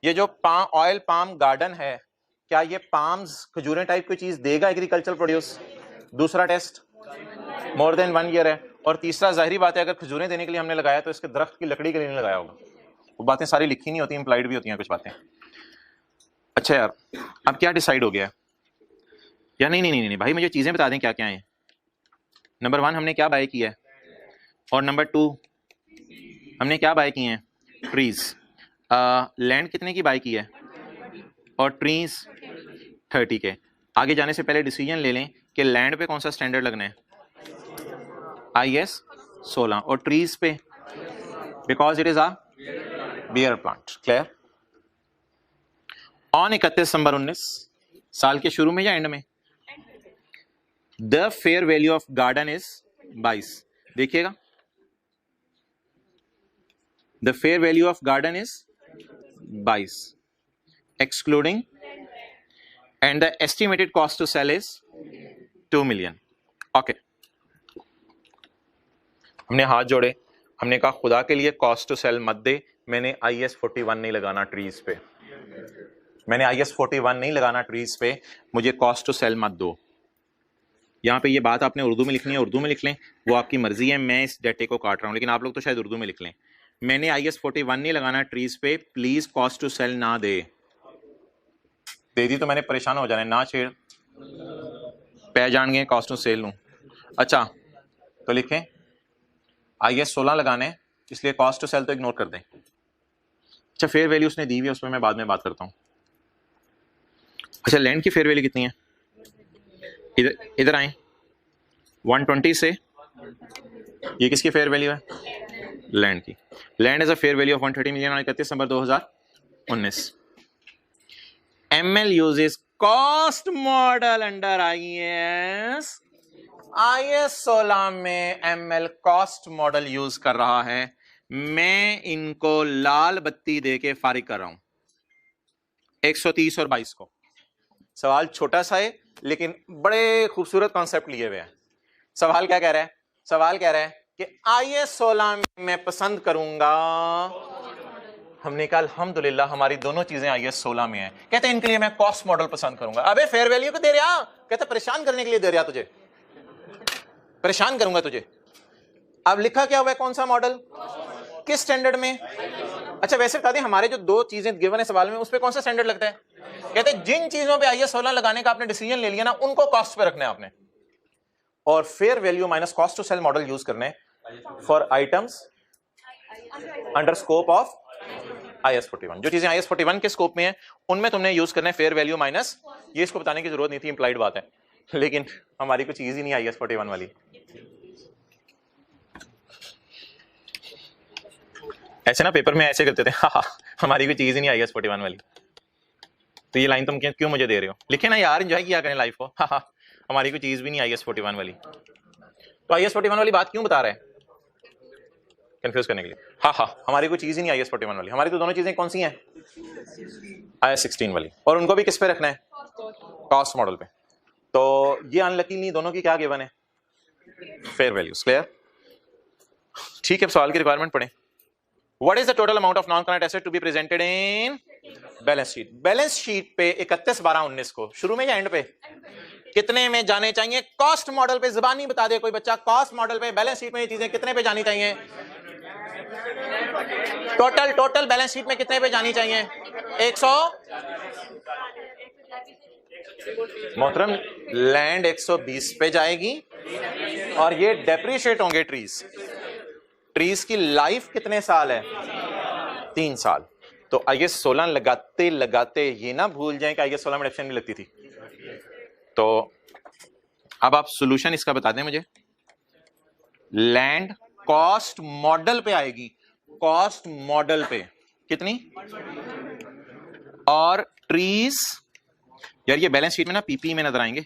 ये जो ऑयल पाम गार्डन है, क्या ये पाम्स खजूरें टाइप की चीज देगा एग्रीकल्चर प्रोड्यूस। दूसरा टेस्ट, मोर देन 1 ईयर है। और तीसरा, जाहिर बात है अगर खजूरें देने के लिए हमने लगाया तो इसके दरख्त की लकड़ी के लिए नहीं लगाया होगा। वो बातें सारी लिखी नहीं होती, इंप्लाइड भी होती हैं कुछ बातें। अच्छा यार, अब क्या डिसाइड हो गया, या नहीं भाई, मुझे चीजें बता दें क्या क्या है। नंबर 1 हमने क्या बाय किया है, और नंबर 2 हमने क्या बाय किए हैं, ट्रीज। लैंड कितने की बाय की है, और ट्रीज 30 के। आगे जाने से पहले डिसीजन ले लें कि लैंड पे कौन सा स्टैंडर्ड लगना है, IS 16, और ट्रीज पे because it is a bearer plant. Clear. On 31 दिसंबर 19 साल के शुरू में या एंड में, the fair value of garden is 22। देखिएगा, the fair value of garden is 22 excluding and the estimated cost to sell is 2 million. Okay, हमने हाथ जोड़े, हमने कहा खुदा के लिए कॉस्ट टू सेल मत दे, मैंने IS 41 नहीं लगाना ट्रीज पे, मैंने IS 41 नहीं लगाना ट्रीज पे, मुझे कॉस्ट टू सेल मत दो। यहाँ पे ये बात आपने उर्दू में लिखनी है, उर्दू में लिख लें, वो आपकी मर्जी है, मैं इस डेटे को काट रहा हूँ, लेकिन आप लोग तो शायद उर्दू में लिख लें। मैंने IS 41 नहीं लगाना ट्रीज पे, प्लीज कॉस्ट टू सेल ना दे दी तो मैंने परेशान हो जाना, ना छेड़, पै जान गए कॉस्ट टू सेल लूँ। अच्छा तो लिखें IS 16 लगाने, इसलिए कॉस्ट टू सेल तो इग्नोर कर दें। अच्छा फेयर वैल्यू उसने दी हुई है, उस पर मैं बाद में बात करता हूँ। अच्छा लैंड की फेयर वैल्यू कितनी है, इधर आए, 120 से ये किसकी फेयर वैल्यू है, लैंड की। Land is a fair value of 130 million on 31 December 2019। ML uses cost model under IS 16 में ML कॉस्ट मॉडल यूज कर रहा है। मैं इनको लाल बत्ती देके फारिग कर रहा हूं 130 और 22 को। सवाल छोटा सा है लेकिन बड़े खूबसूरत कॉन्सेप्ट लिए हुए हैं। सवाल क्या कह रहा है, सवाल कह रहा है कि IS 16 में मैं पसंद करूंगा, हमने कहा अल्हम्दुलिल्लाह हमारी दोनों चीजें IS 16 में हैं। कहते हैं इनके लिए मैं कॉस्ट मॉडल पसंद करूंगा। अबे फेयर वैल्यू को दे रहा, कहते परेशान करने के लिए दे रहा, तुझे परेशान करूंगा तुझे। अब लिखा क्या हुआ है, कौन सा मॉडल, किस स्टैंडर्ड में। अच्छा वैसे बता दें हमारे जो दो चीजें गिवन है सवाल में, उस पर कौन सा स्टैंडर्ड लगता है। कहते हैं जिन चीजों पे IS 16 लगाने का आपने डिसीजन ले लिया ना, उनको कॉस्ट पे रखना है आपने, और fair value minus cost to sell model use करने for items under scope of IS 41। जो चीजें IS 41 के स्कोप में है उनमें तुमने यूज करना है फेयर वैल्यू माइनस, ये इसको बताने की जरूरत नहीं थी, इंप्लाइड बात है, लेकिन हमारी कुछ चीज ही नहीं IS 41 वाली। ऐसे ना पेपर में ऐसे करते थे, हाँ हमारी कोई चीज ही नहीं IS 41 वाली। तो ये लाइन तुम क्यों मुझे दे रहे हो, लिखे ना यार, एंजॉय किया करें लाइफ को। हाँ हमारी कोई चीज भी नहीं IS 41 वाली। तो IS 41 वाली बात क्यों बता रहे हैं, कंफ्यूज करने के लिए। हाँ हमारी कोई चीज ही नहीं IS 41 वाली, हमारी तो दोनों चीजें कौन सी हैं, IS 16 वाली, और उनको भी किस पे रखना है, कॉस्ट मॉडल पे। तो ये अनलकीली दोनों की क्या गिवन है, फेयर वैल्यूज। क्लियर, ठीक है। सवाल की रिक्वायरमेंट पढ़ें। What is the total amount of non-current asset to be presented in balance sheet. Balance sheet पे 31/12/19 को शुरू में या एंड पे कितने में जाने चाहिए, कॉस्ट मॉडल पे जुबानी बता दे कोई बच्चा, कॉस्ट मॉडल पे बैलेंस शीट में ये चीजें कितने पे जानी चाहिए, टोटल बैलेंस शीट में कितने पे जानी चाहिए, 100। मोहतरम लैंड 120 पे जाएगी और ये डेप्रिशिएट होंगे ट्रीज। ट्रीज की लाइफ कितने साल है, 3 साल। तो IS 16 लगाते लगाते ये ना भूल जाएं कि IS 16 में एक्शन नहीं लगती थी। तो अब आप सॉल्यूशन इसका बता दें मुझे। लैंड कॉस्ट मॉडल पे आएगी, कॉस्ट मॉडल पे कितनी, और ट्रीज, यार ये बैलेंस शीट में ना PP में नजर आएंगे,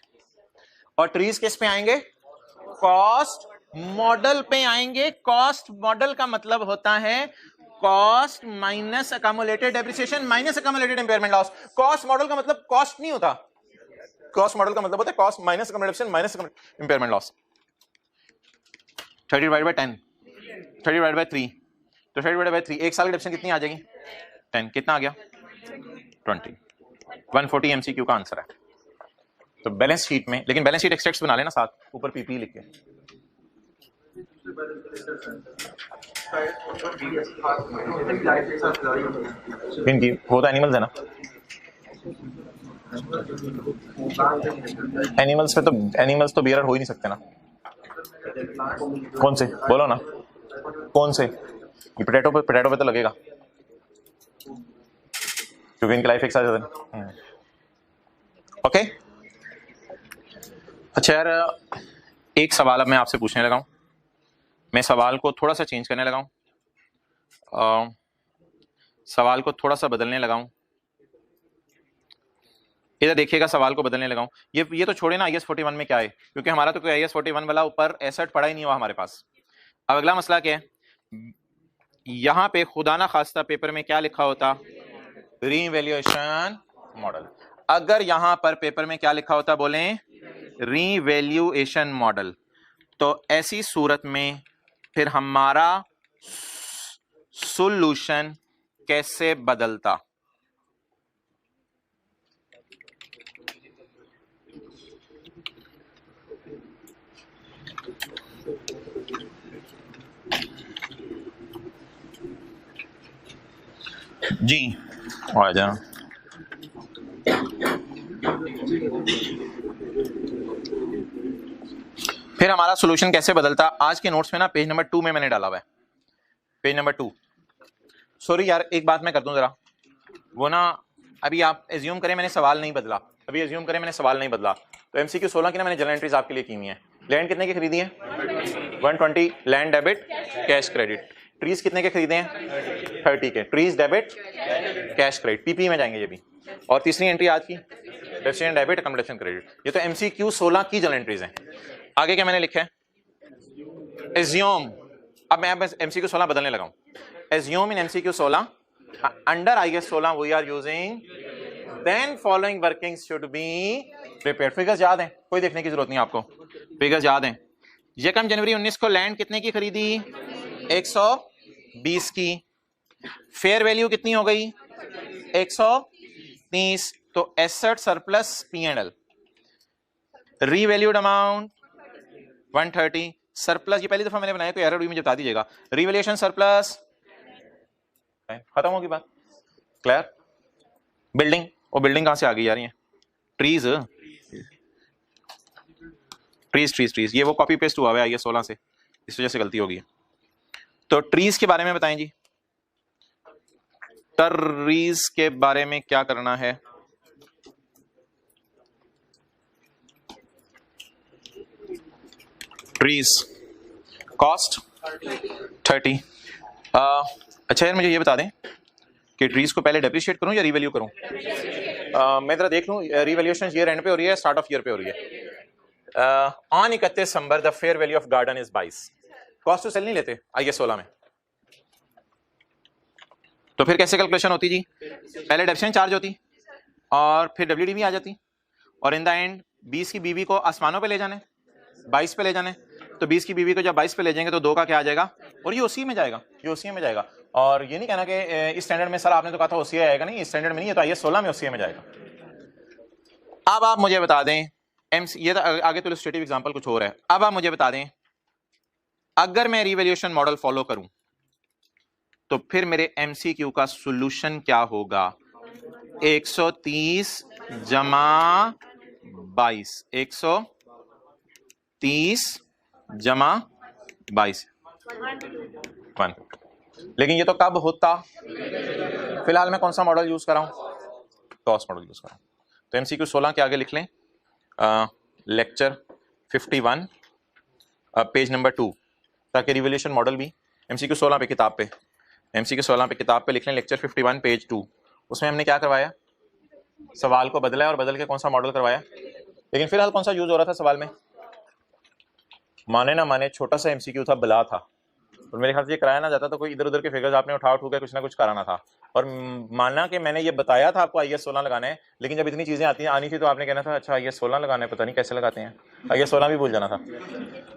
और ट्रीज किस पे आएंगे, कॉस्ट मॉडल पे आएंगे। कॉस्ट मॉडल का मतलब होता है cost minus accumulated depreciation minus accumulated impairment loss. Cost model का मतलब कॉस्ट नहीं होता, कॉस्ट मॉडल का मतलब होता है cost minus accumulation minus impairment loss. 30/10, 30/3, तो 30/3 एक साल की डेप्रिसिएशन कितनी आ जाएगी, 10, कितना आ गया 20, 140 MCQ का आंसर है। तो बैलेंस शीट में, लेकिन बैलेंस शीट एक्सट्रैक्ट्स बना लेना साथ, ऊपर PP लिख के। इनकी वो तो एनिमल्स है ना, एनिमल्स तो बियरर हो ही नहीं सकते ना। कौन से बोलो ना, कौन से, ये पोटैटो पे तो लगेगा क्योंकि इनकी लाइफ एक साथ ज्यादा। ओके अच्छा यार, एक सवाल अब मैं आपसे पूछने लगा हूं, मैं सवाल को थोड़ा सा चेंज करने लगा हूं, सवाल को थोड़ा सा बदलने लगा हूं। इधर देखिएगा, सवाल को बदलने लगा हूं। ये तो छोड़े ना IS 41 में क्या है, क्योंकि हमारा तो कोई IS 41 वाला ऊपर एसेट पड़ा ही नहीं हुआ हमारे पास। अब अगला मसला क्या है, यहां पे खुदा ना खास्ता पेपर में क्या लिखा होता, रीवैल्यूएशन मॉडल। अगर यहां पर पेपर में क्या लिखा होता, बोलें रीवैल्यूएशन मॉडल, तो ऐसी सूरत में फिर हमारा सॉल्यूशन कैसे बदलता। जी आ जा, फिर हमारा सॉल्यूशन कैसे बदलता। आज के नोट्स में ना पेज नंबर 2 में मैंने डाला हुआ है, पेज नंबर 2। सॉरी यार, एक बात मैं कर दूं जरा, वो ना अभी आप एज्यूम करें मैंने सवाल नहीं बदला, अभी एज्यूम करें मैंने सवाल नहीं बदला, तो एमसीक्यू 16 की ना मैंने जनरल एंट्रीज आपके लिए की हुई है। लैंड कितने की खरीदी है, 120 land debit cash credit. Trees कितने के खरीदे हैं, 30 के। Trees debit cash credit, PP में जाएंगे ये भी। और तीसरी एंट्री आज की डेस्टिनेशन डेबिट अकोमोडेशन क्रेडिट। ये तो एमसीक्यू 16 की जनरल एंट्रीज हैं। आगे क्या मैंने लिखा है, एज्यूम। अब मैं बस एमसीक्यू 16 बदलने लगा हूं। Assume in MCQ 16 under IS 16 we are using then following workings should be prepared. Figures याद हैं, कोई देखने की जरूरत नहीं आपको, फिगर्स याद हैं। यकम जनवरी 19 को लैंड कितने की खरीदी, 120 की। फेयर वैल्यू कितनी हो गई, 130। तो asset surplus P&L। Revalued amount 130। Surplus, ये पहली दफा मैंने बनाया, कोई एरर हुई मुझे बता दीजिएगा। रिवैल्यूएशन सरप्लस, खत्म होगी बात, क्लियर। बिल्डिंग, और बिल्डिंग कहां से आ गई यार, ये ट्रीज ट्रीज ट्रीज ट्रीज, ये वो कॉपी पेस्ट हुआ है IS 16 से, इस वजह से गलती होगी। तो ट्रीज के बारे में बताएं जी, ट्रीज के बारे में क्या करना है। Trees cost 30। अच्छा यार मुझे ये बता दें कि ट्रीज को पहले डेप्रिशिएट करूं या रिवैल्यू करूं। मैं जरा देख लूं, रिवैल्यूएशन ईयर एंड पे हो रही है, स्टार्ट ऑफ ईयर पे हो रही है। ऑन 31 दिसंबर the fair value of garden is 22। Cost to sell नहीं लेते IS 16 में, तो फिर कैसे कैलकुलेशन होती जी, पहले डेप्रिसिएशन चार्ज होती और फिर WDV आ जाती, और इन द एंड 20 की बीवी को आसमानों पे ले जाने, 22 पे ले जाने। तो 20 की बीवी को जब 22 पे ले जाएंगे तो 2 का क्या आ जाएगा, और ये उसी में जाएगा, ये उसी में जाएगा। और ये नहीं कहना कि इस स्टैंडर्ड में सर आपने तो कहा था OCI आएगा, नहीं इस स्टैंडर्ड में नहीं है, तो IS 16 में OCI में जाएगा। अब आप मुझे बता दें, ये तो आगे तो इलस्ट्रेटिव एग्जांपल कुछ और है। अब आप मुझे बता दें, अगर मैं रिवैल्यूएशन मॉडल फॉलो करूं तो फिर मेरे MCQ का सॉल्यूशन क्या होगा, 130 जमा 22, 130 जमा 22 1। लेकिन ये तो कब होता, फिलहाल मैं कौन सा मॉडल यूज कर रहा हूं, कॉस्ट मॉडल यूज कर रहा हूं। तो MCQ 16 के आगे लिख लें लेक्चर 51 पेज नंबर 2, ताकि रिवैल्यूएशन मॉडल भी MCQ 16 पे किताब पे, MCQ 16 पे किताब पे लिख लें लेक्चर 51 पेज 2। उसमें हमने क्या करवाया, सवाल को बदला है और बदल के कौन सा मॉडल करवाया। लेकिन फिलहाल कौन सा यूज हो रहा था सवाल में, माने ना माने छोटा सा MCQ था, बला था, और मेरे ख्याल से ये कराया ना जाता तो कोई इधर उधर के फिगर्स आपने उठा के कुछ ना कुछ कराना था। और मानना कि मैंने ये बताया था आपको IS 16 लगाना है, लेकिन जब इतनी चीजें आनी थी तो आपने कहना था अच्छा IS 16 लगाना है, पता नहीं कैसे लगाते हैं, IS 16 भी भूल जाना था।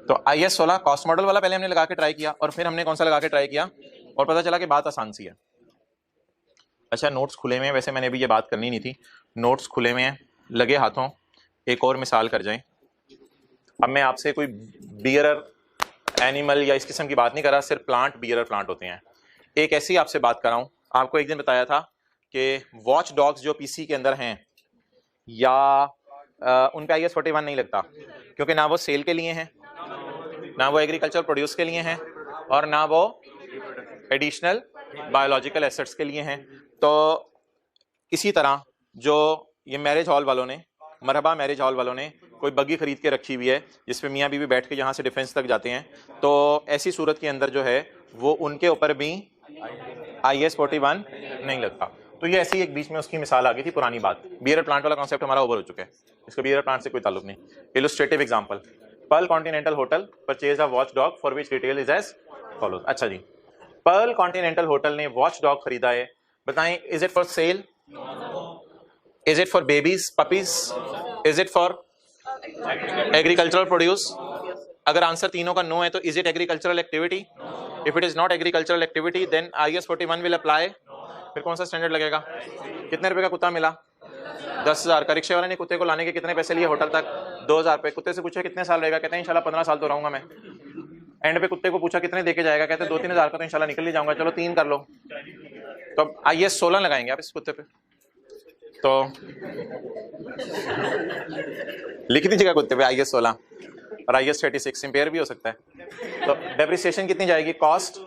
तो IS 16 कॉस्ट मॉडल वाला पहले हमने लगा के ट्राई किया, और फिर हमने कौन सा लगा के ट्राई किया, और पता चला कि बात आसान सी है। अच्छा नोट्स खुले में हैं, वैसे मैंने अभी ये बात करनी नहीं थी, नोट्स खुले में हैं, लगे हाथों एक और मिसाल कर जाएं। अब मैं आपसे कोई बियरर एनिमल या इस किस्म की बात नहीं कर रहा, सिर्फ प्लांट, बियरर प्लांट होते हैं। एक ऐसी आपसे बात कर रहा हूं, आपको एक दिन बताया था कि वॉच डॉग्स जो PC के अंदर हैं या उन पे IS 41 नहीं लगता, क्योंकि ना वो सेल के लिए हैं, ना वो एग्रीकल्चर प्रोड्यूस के लिए हैं, और ना वो एडिशनल बायोलॉजिकल एसेट्स के लिए हैं। तो इसी तरह जो ये मैरिज हॉल वालों ने, मरहबा मैरिज हॉल वालों ने कोई बग्गी खरीद के रखी हुई है जिसपे मियाँ बीवी बैठ के यहाँ से डिफेंस तक जाते हैं, तो ऐसी सूरत के अंदर जो है वो उनके ऊपर भी IS 41 नहीं लगता। तो ये ऐसी एक बीच में उसकी मिसाल आ गई थी, पुरानी बात। बियर प्लांट वाला कॉन्सेप्ट हमारा ओवर हो चुका है, इसका बियर प्लांट से कोई ताल्लुक नहीं। Illustrative example, Pearl Continental hotel purchase a watch dog for which detail is as follows. अच्छा जी, पर्ल कॉन्टिनेंटल होटल ने वॉच डॉग खरीदा है, बताएं is it for sale, is it for babies puppies, is it for agricultural produce? अगर answer तीनों का no है तो is it agricultural activity? If it is not agricultural activity then IS 41 will apply. फिर कौन सा स्टैंडर्ड लगेगा? कितने रुपए का कुत्ता मिला? 10,000 का। रिक्शे वाले ने कुत्ते को लाने के कितने पैसे लिए होटल तक? 2,000 रुपए। कुत्ते से पूछे कितने साल रहेगा, कहते हैं इंशाल्लाह 15 साल तो रहूंगा मैं। एंड पे कुत्ते को पूछा कितने देके जाएगा, कहते हैं 2-3 हज़ार का तो इंशाल्लाह निकल ही जाऊंगा, चलो 3 कर लो। तो अब IS 16 लगाएंगे आप इस कुत्ते पे, तो लिख दीजिएगा कुत्ते पे IS 16 और IS 36 इंपेयर भी हो सकता है। तो डेप्रिसिएशन कितनी जाएगी? कॉस्ट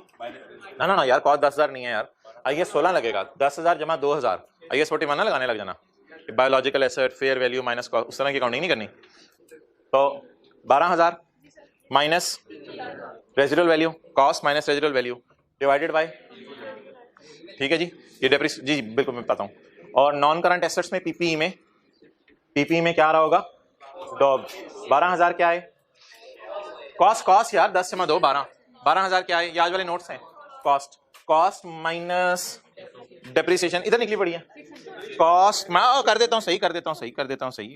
ना यार, कॉस्ट 10,000 नहीं है यार, IS 16 लगेगा। 10,000 जमा 2,000, IS 41 ना लगाने लग जाना। Biological asset fair value minus cost, उस तरह की काउंटिंग नहीं करनी। तो 12,000 minus residual value, cost minus residual value divided by, ठीक है जी, ये डेप्रिस जी बिल्कुल मैं बताता हूँ। और नॉन करंट एसेट्स में PPE में क्या आ रहा होगा? डॉग। 12,000 क्या है? कॉस्ट यार 10 जमा 2 12, 12,000 क्या है? ये आज वाले नोट्स हैं। कॉस्ट माइनस डेप्रिसिएशन, इधर निकली पड़ी है कॉस्ट। मैं कर देता हूँ सही,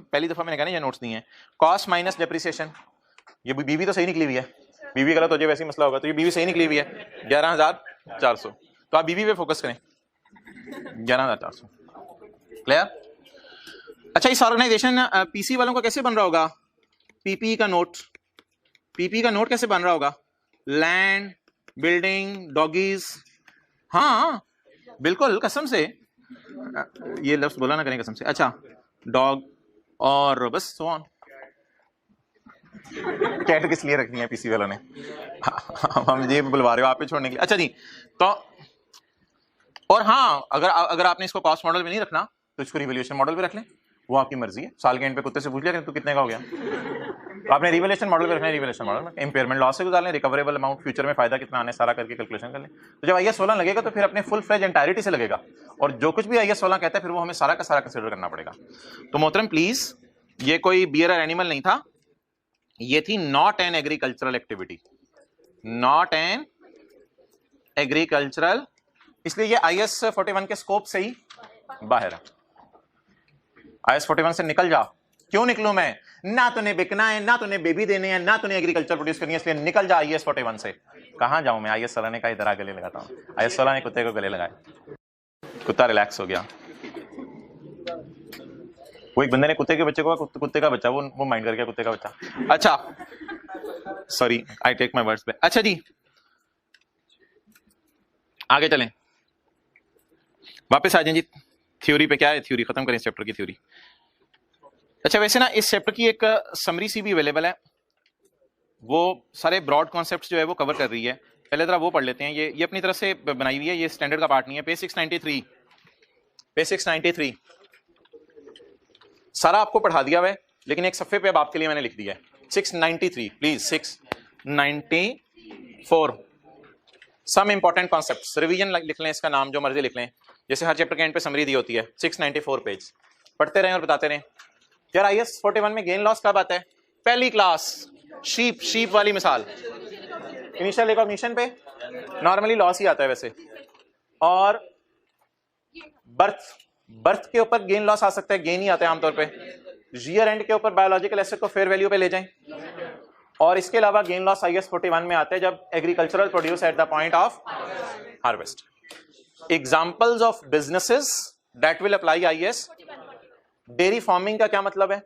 पहली दफा मैंने कहा ना ये नोट्स नहीं है। कॉस्ट माइनस डेप्रिसिएशन, ये बीवी तो सही निकली हुई है, बीवी गलत हो जाए वैसे ही मसला होगा, तो ये बीवी सही निकली हुई है 11,400। तो आप बीवी पे फोकस करें, 11,400 क्लियर। अच्छा, इस ऑर्गेनाइजेशन PC वालों का कैसे बन रहा होगा? PPE का नोट कैसे बन रहा होगा? लैंड, बिल्डिंग, डॉगीज, हाँ बिल्कुल कसम से, ये लफ्ज बोला ना करें कसम से। अच्छा, डॉग और बस सो ऑन। कैट किस लिए रखनी है PC वालों ने? हम ये बुलवा रहे हो आप पे छोड़ने के लिए। अच्छा जी, तो और हाँ, अगर आपने इसको कॉस्ट मॉडल में नहीं रखना तो इसको रिवैल्यूएशन मॉडल पे रख लें, वो आपकी मर्जी है। साल के एंड पे कुत्ते से पूछ लिया कि तू कितने का हो गया, तो आपने रिवैल्यूएशन मॉडल पे रखना है, रिवैल्यूएशन मॉडल में इंपेयरमेंट लॉस से गुजार लें, रिकवरेबल अमाउंट फ्यूचर में फायदा कितना आने सारा करके कैलकुलेशन कर लें। तो जब IS 16 लगेगा तो फिर अपने फुल फ्लेज एंटायरिटी से लगेगा, और जो कुछ भी IS 16 कहता है फिर वो हमें सारा का सारा कंसिडर करना पड़ेगा। तो मोहतरम प्लीज, ये कोई बियरर एनिमल नहीं था, ये थी not an agricultural activity, not an agricultural, इसलिए ये IS 41 के स्कोप से ही बाहर है। IS 41 से निकल जा। क्यों निकलूं मैं? ना तूने बिकना है, ना तूने बेबी देने हैं, ना तूने एग्रीकल्चर प्रोड्यूस करनी है, इसलिए निकल जा IS 41 से। कहां जाऊं मैं? IS 16 ने कहा इधर आ गले लगाता हूं। IS 16 ने कुत्ते को गले लगाए, कुत्ता रिलैक्स हो गया। वो एक बंदे ने कुत्ते के बच्चे को, कुत्ते का बच्चा, वो माइंड कर गया कुत्ते का बच्चा। अच्छा sorry, I take my words back. अच्छा जी, आगे चलें, वापस आ जाएं जी थ्योरी पे। क्या है थ्योरी? खत्म करें इस चैप्टर की थ्योरी। अच्छा, वैसे ना इस चैप्टर की एक समरी सी भी अवेलेबल है, वो सारे ब्रॉड कॉन्सेप्ट्स जो है वो कवर कर रही है। पहले जरा वो पढ़ लेते हैं। ये अपनी तरफ से बनाई हुई है, ये स्टैंडर्ड का पार्ट नहीं है। पेज 693 सारा आपको पढ़ा दिया हुआ है, लेकिन एक सफ़े पे अब आपके लिए मैंने लिख दिया है 693, please 694 some important concepts. Revision लिख लें, इसका नाम जो मर्जी लिख लें, जैसे हर चैप्टर के एंड पे समरी दी होती है। 694 पेज पढ़ते रहें और बताते रहें। यार IS 41 में गेन लॉस कब आता है? पहली क्लास, शीप वाली मिसाल, इनिशियल रिकॉग्निशन पे नॉर्मली लॉस ही आता है वैसे, और बर्थ के ऊपर गेन लॉस आ सकता है, गेन ही आता है आमतौर पे। ईयर एंड के ऊपर बायोलॉजिकल एसेट को फेयर वैल्यू पे ले जाएं, और इसके अलावा गेन लॉस IS 41 में आता है जब agricultural produce eight the point of harvest. Examples of businesses that will apply IS। Dairy farming का क्या मतलब है?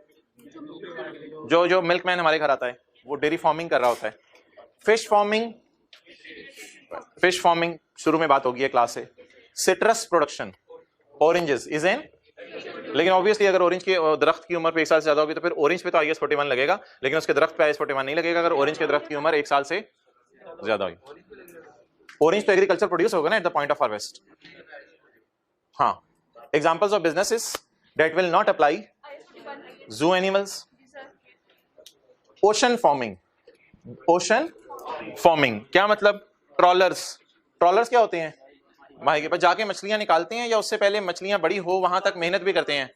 जो मिल्कमैन हमारे घर आता है वो डेयरी फार्मिंग कर रहा होता है। फिश फार्मिंग शुरू में बात होगी है क्लास से। Citrus production, oranges is an, लेकिन ऑब्वियसली अगर ऑरेंज के दरख्त की उम्र पे 1 साल से ज्यादा होगी तो फिर ऑरेंज पे तो IS 41 लगेगा, लेकिन उसके दरख्त पे IS 41 नहीं लगेगा अगर ऑरेंज के दरख्त की उम्र 1 साल से ज्यादा होगी। ऑरेंज तो एग्रीकल्चर प्रोड्यूस होगा ना at the point of harvest. हाँ, examples of businesses that will not apply, zoo animals, ocean farming क्या मतलब? ट्रॉलर्स क्या होते हैं? भाई के पास जाके मछलियां निकालते हैं, या उससे पहले मछलियां बड़ी हो वहां तक मेहनत भी करते हैं।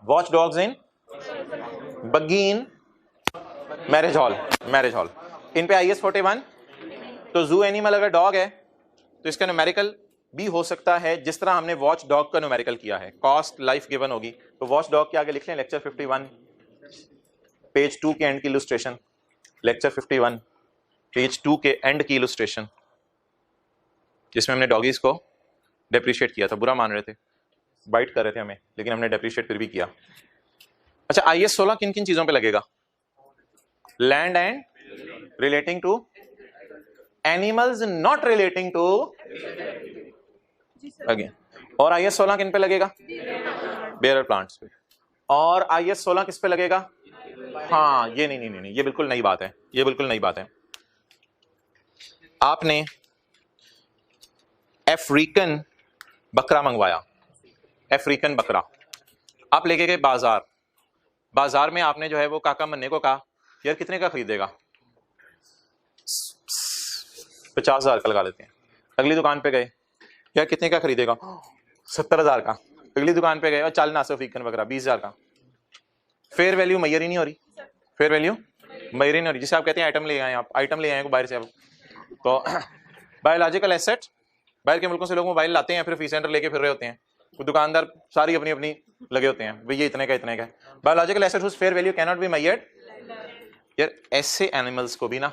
Watch dogs in, buggy in marriage hall, marriage hall. इन पे IS 41। तो जू एनिमल अगर डॉग है तो इसका न्यूमेरिकल भी हो सकता है जिस तरह हमने वॉच डॉग का न्यूमेरिकल किया है। कॉस्ट लाइफ गिवन होगी तो वॉच डॉग के आगे लिख लें लेक्चर 51 पेज 2 के एंड की इलस्ट्रेशन, लेक्चर 51 पेज 2 के एंड की इलस्ट्रेशन, जिसमें हमने डॉगीज को डेप्रिशिएट किया था। बुरा मान रहे थे, बाइट कर रहे थे हमें, लेकिन हमने डेप्रिशिएट फिर भी किया। अच्छा, IS 16 किन किन चीजों पे लगेगा? Land and relating to animals not relating to again. और IS 16 किन पे लगेगा? बेयर प्लांट्स पे। और IS 16 किस पे लगेगा? हाँ, ये नहीं, ये बिल्कुल नई बात है, ये बिल्कुल नई बात है। आपने अफ्रीकन बकरा मंगवाया, अफ्रीकन बकरा आप लेके गए बाजार, बाजार में आपने जो है वो काका मन्ने को कहा यार कितने का खरीदेगा? 50,000 का लगा लेते हैं। अगली दुकान पे गए, यार कितने का खरीदेगा? 70,000 का। अगली दुकान पे गए और चल ना अफ्रीकन बकरा 20,000 का। फेयर वैल्यू मैयर ही नहीं हो रही, फेयर वैल्यू मैयर ही नहीं हो रही। जिसे आप कहते हैं आइटम ले आए, आप आइटम ले आए को बाहर से आप। तो बायोलॉजिकल एसेट, बाहर के मुल्कों से लोग मोबाइल लाते हैं फिर फी सेंटर लेके फिर रहे होते हैं, तो दुकानदार सारी अपनी अपनी लगे होते हैं, भैया इतने का इतने का। Biological asset whose fair value can not be measured. यार ऐसे एनिमल्स को भी ना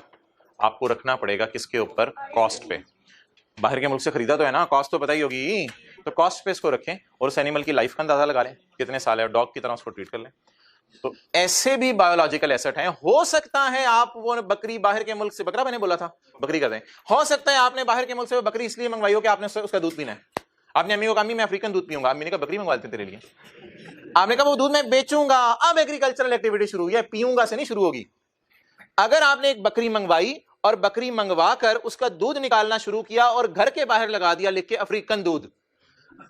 आपको रखना पड़ेगा किसके ऊपर? कॉस्ट पे। बाहर के मुल्क से खरीदा तो है ना, कॉस्ट तो पता ही होगी, तो कॉस्ट पे इसको रखें और उस एनिमल की लाइफ का अंदाजा लगा लें कितने साल है, डॉग की तरह उसको ट्रीट कर लें। तो ऐसे भी बायोलॉजिकल एसेट हैं। हो सकता है आप वो बकरी बाहर के मुल्क से, बकरा मैंने बोला था बकरी कर दें, हो सकता है आपने बाहर के मुल्क से वो बकरी इसलिए मंगवाई हो कि आपने उसका दूध पीना है। आपने अम्मी को कहा मैं अफ्रीकन दूध पीऊंगा, अम्मी ने कहा बकरी मंगवा लेते तेरे लिए। आपने कहा वो दूध मैं बेचूंगा, अब एग्रीकल्चरल एक्टिविटी शुरू हुई है, पीऊंगा से नहीं शुरू होगी। अगर आपने एक बकरी मंगवाई और बकरी मंगवा कर उसका दूध निकालना शुरू किया और घर के बाहर लगा दिया लिख के अफ्रीकन दूध,